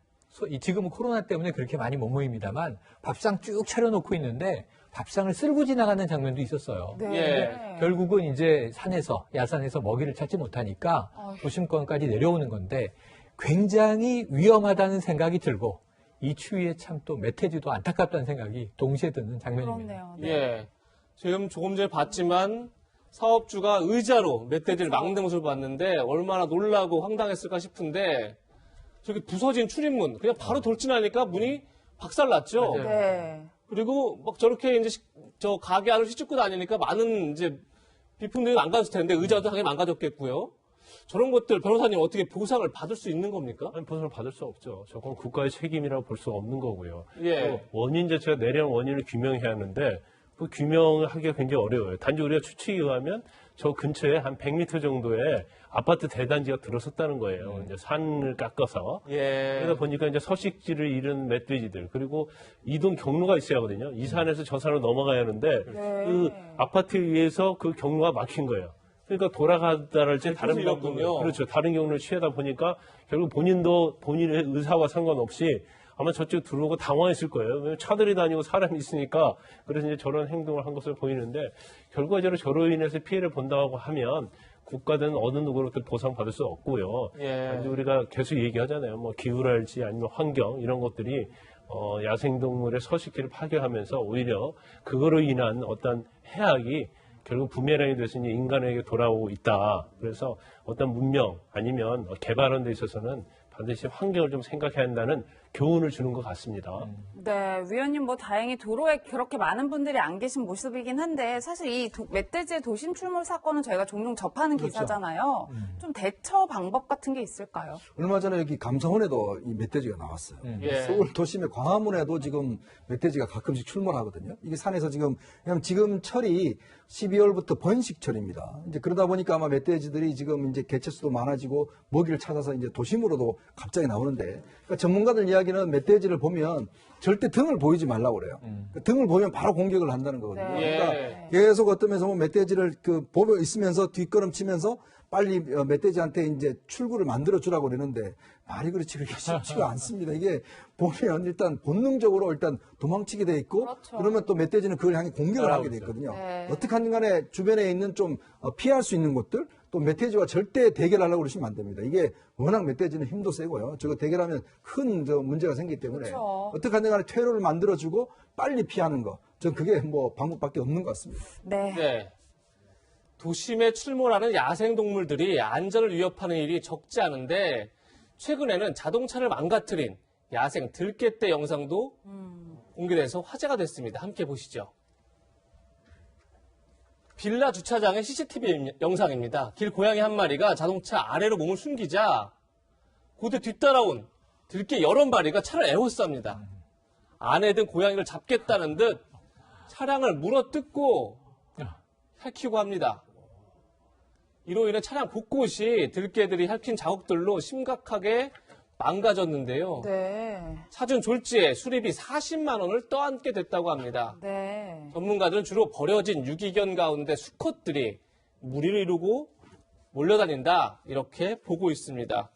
지금은 코로나 때문에 그렇게 많이 못 모입니다만 밥상 쭉 차려놓고 있는데 밥상을 쓸고 지나가는 장면도 있었어요. 네. 결국은 이제 야산에서 먹이를 찾지 못하니까 도심권까지 내려오는 건데 굉장히 위험하다는 생각이 들고 이 추위에 참 또 멧돼지도 안타깝다는 생각이 동시에 드는 장면입니다. 예. 지금 조금 전에 봤지만 사업주가 의자로 멧돼지를 막는 모습을 봤는데 얼마나 놀라고 황당했을까 싶은데 저기 부서진 출입문 그냥 바로 돌진하니까 문이 박살났죠. 네. 그리고 막 저렇게 이제 저 가게 안을 휘젓고 다니니까 많은 이제 비품들이 망가졌을 텐데 의자도 당연히 망가졌겠고요. 저런 것들 변호사님 어떻게 보상을 받을 수 있는 겁니까? 아니, 보상을 받을 수 없죠. 저건 국가의 책임이라고 볼 수 없는 거고요. 예. 원인 자체가 내려온 원인을 규명해야 하는데 그 규명을 하기가 굉장히 어려워요. 단지 우리가 추측에 의하면 저 근처에 한 100m 정도의 아파트 대단지가 들어섰다는 거예요. 이제 산을 깎아서. 그러다 보니까 이제 서식지를 잃은 멧돼지들 그리고 이동 경로가 있어야 하거든요. 이 산에서 저 산으로 넘어가야 하는데 그 아파트에 의해서 그 경로가 막힌 거예요. 그러니까 돌아가다랄지 다른 경로, 그렇죠. 다른 경로를 취하다 보니까 결국 본인도 본인의 의사와 상관없이 아마 저쪽 들어오고 당황했을 거예요. 왜냐면 차들이 다니고 사람이 있으니까 그래서 이제 저런 행동을 한 것으로 보이는데 결과적으로 저로 인해서 피해를 본다고 하면 국가든 어느 누구로부터 보상받을 수 없고요. 단지 우리가 계속 얘기하잖아요. 뭐 기후랄지 아니면 환경 이런 것들이 야생동물의 서식지를 파괴하면서 오히려 그거로 인한 어떤 해악이 결국 부메랑이 돼서 이제 인간에게 돌아오고 있다. 그래서 어떤 문명 아니면 개발하는 데 있어서는 반드시 환경을 좀 생각해야 한다는 교훈을 주는 것 같습니다. 네, 위원님 다행히 도로에 그렇게 많은 분들이 안 계신 모습이긴 한데 사실 이 멧돼지의 도심 출몰 사건은 저희가 종종 접하는 기사잖아요. 좀 대처 방법 같은 게 있을까요? 얼마 전에 여기 감성원에도 이 멧돼지가 나왔어요. 서울 도심의 광화문에도 지금 멧돼지가 가끔씩 출몰하거든요. 이게 산에서 지금 철이 12월부터 번식철입니다. 이제 그러다 보니까 아마 멧돼지들이 지금 이제 개체수도 많아지고 먹이를 찾아서 이제 도심으로도 갑자기 나오는데 그러니까 전문가들 이야기는 멧돼지를 보면 절대 등을 보이지 말라고 그래요. 등을 보면 바로 공격을 한다는 거거든요. 그러니까 계속 어떤 면에서 멧돼지를 보고 있으면서 뒷걸음치면서 빨리 멧돼지한테 이제 출구를 만들어 주라고 그러는데 말이 그렇지 그렇게 쉽지가 않습니다. 이게 보면 일단 본능적으로 일단 도망치게 돼 있고 그러면 또 멧돼지는 그걸 향해 공격을 하게 돼 있거든요. 어떻게 하든 간에 주변에 있는 좀 피할 수 있는 곳들 또 멧돼지와 절대 대결하려고 그러시면 안 됩니다. 이게 워낙 멧돼지는 힘도 세고요. 저거 대결하면 큰 문제가 생기기 때문에 어떻게 하든 간에 퇴로를 만들어주고 빨리 피하는 거. 전 그게 방법밖에 없는 것 같습니다. 네. 도심에 출몰하는 야생동물들이 안전을 위협하는 일이 적지 않은데 최근에는 자동차를 망가뜨린 야생 들깨떼 영상도 공개돼서 화제가 됐습니다. 함께 보시죠. 빌라 주차장의 CCTV 영상입니다. 길 고양이 한 마리가 자동차 아래로 몸을 숨기자 고대 뒤따라온 들깨 여러 마리가 차를 에워쌉니다. 안에 든 고양이를 잡겠다는 듯 차량을 물어뜯고 핥히고 합니다. 이로 인해 차량 곳곳이 들깨들이 핥힌 자국들로 심각하게 망가졌는데요. 네. 찾은 졸지에 수리비 40만 원을 떠안게 됐다고 합니다. 네. 전문가들은 주로 버려진 유기견 가운데 수컷들이 무리를 이루고 몰려다닌다 이렇게 보고 있습니다.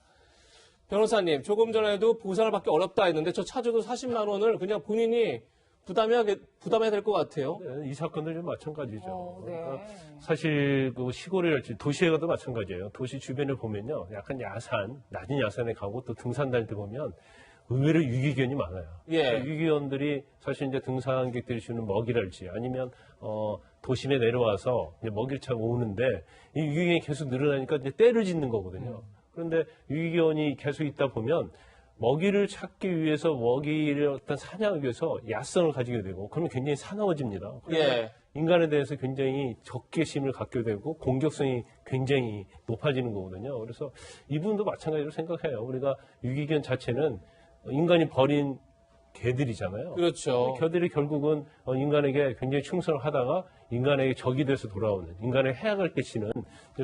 변호사님, 조금 전에도 보상을 받기 어렵다 했는데 저 차주도 40만 원을 그냥 본인이 부담해야 될 것 같아요. 네, 이 사건도 좀 마찬가지죠. 네. 그러니까 사실 그 시골이랄지 도시에 가도 마찬가지예요. 도시 주변을 보면요, 약간 낮은 야산에 가고 또 등산 다닐 때 보면 의외로 유기견이 많아요. 예. 그러니까 유기견들이 사실 이제 등산객들이 주는 먹이랄지 아니면 도심에 내려와서 이제 먹이를 차고 오는데 이 유기견이 계속 늘어나니까 이제 떼를 짓는 거거든요. 그런데 유기견이 계속 있다 보면 먹이를 찾기 위해서 먹이를 어떤 사냥하기 위해서 야성을 가지게 되고 그러면 굉장히 사나워집니다. 예. 인간에 대해서 굉장히 적개심을 갖게 되고 공격성이 굉장히 높아지는 거거든요. 그래서 이 부분도 마찬가지로 생각해요. 우리가 유기견 자체는 인간이 버린 개들이잖아요. 그렇죠. 개들이 결국은 인간에게 굉장히 충성을 하다가 인간에게 적이 돼서 돌아오는, 인간의 해악을 끼치는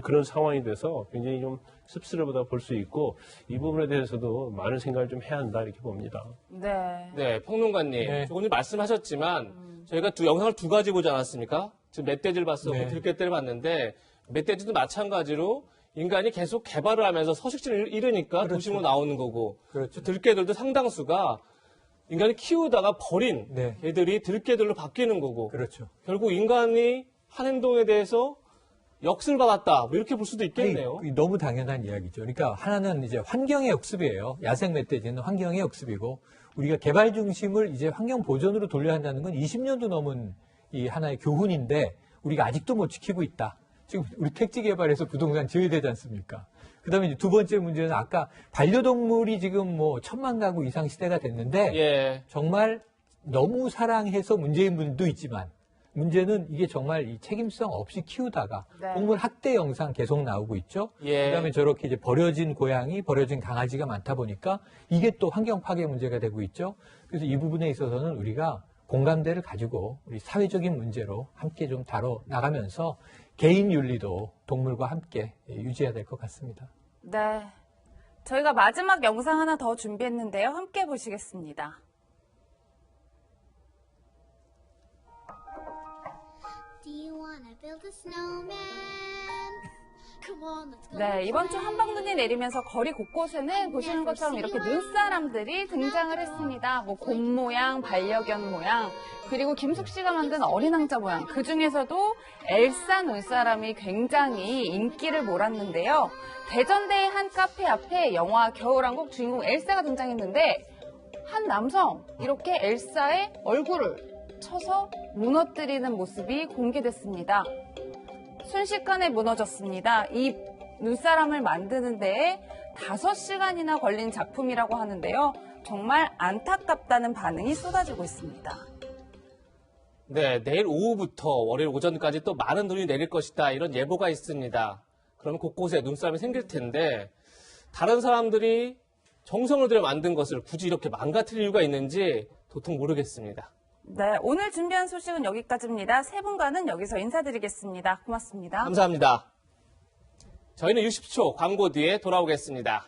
그런 상황이 돼서 굉장히 좀 씁쓸하다 볼 수 있고 이 부분에 대해서도 많은 생각을 좀 해야 한다 이렇게 봅니다. 네. 네, 평론가님. 조금 전에 말씀하셨지만 저희가 영상을 두 가지 보지 않았습니까? 지금 멧돼지를 봤었고 들깨떼를 봤는데 멧돼지도 마찬가지로 인간이 계속 개발을 하면서 서식지를 잃으니까 도심으로 나오는 거고 들깨들도 상당수가 인간이 키우다가 버린 개들이 들깨들로 바뀌는 거고 결국 인간이 한 행동에 대해서 역습을 받았다 뭐 이렇게 볼 수도 있겠네요. 아니, 너무 당연한 이야기죠. 그러니까 하나는 이제 환경의 역습이에요. 야생 멧돼지는 환경의 역습이고 우리가 개발 중심을 이제 환경 보존으로 돌려야 한다는 건 20년도 넘은 이 하나의 교훈인데 우리가 아직도 못 지키고 있다. 지금 우리 택지 개발에서 부동산 지어야 되지 않습니까? 그 다음에 이제 두 번째 문제는 아까 반려동물이 지금 뭐 1000만 가구 이상 시대가 됐는데 정말 너무 사랑해서 문제인 분도 있지만 문제는 이게 정말 이 책임성 없이 키우다가 동물 학대 영상 계속 나오고 있죠. 그다음에 저렇게 이제 버려진 고양이, 버려진 강아지가 많다 보니까 이게 또 환경 파괴 문제가 되고 있죠. 그래서 이 부분에 있어서는 우리가 공감대를 가지고 우리 사회적인 문제로 함께 좀 다뤄 나가면서 개인 윤리도 동물과 함께 유지해야 될 것 같습니다. 네. 저희가 마지막 영상 하나 더 준비했는데요. 함께 보시겠습니다. 네, 이번 주 한방눈이 내리면서 거리 곳곳에는 보시는 것처럼 이렇게 눈사람들이 등장을 했습니다. 뭐 곰 모양, 반려견 모양, 그리고 김숙 씨가 만든 어린 왕자 모양. 그 중에서도 엘사 눈사람이 굉장히 인기를 몰았는데요. 대전대의 한 카페 앞에 영화 겨울왕국 주인공 엘사가 등장했는데 한 남성 이렇게 엘사의 얼굴을 쳐서 무너뜨리는 모습이 공개됐습니다. 순식간에 무너졌습니다. 이 눈사람을 만드는 데에 5시간이나 걸린 작품이라고 하는데요. 정말 안타깝다는 반응이 쏟아지고 있습니다. 네, 내일 오후부터 월요일 오전까지 또 많은 눈이 내릴 것이다 이런 예보가 있습니다. 그러면 곳곳에 눈사람이 생길 텐데 다른 사람들이 정성을 들여 만든 것을 굳이 이렇게 망가뜨릴 이유가 있는지 도통 모르겠습니다. 네, 오늘 준비한 소식은 여기까지입니다. 세 분과는 여기서 인사드리겠습니다. 고맙습니다. 감사합니다. 저희는 60초 광고 뒤에 돌아오겠습니다.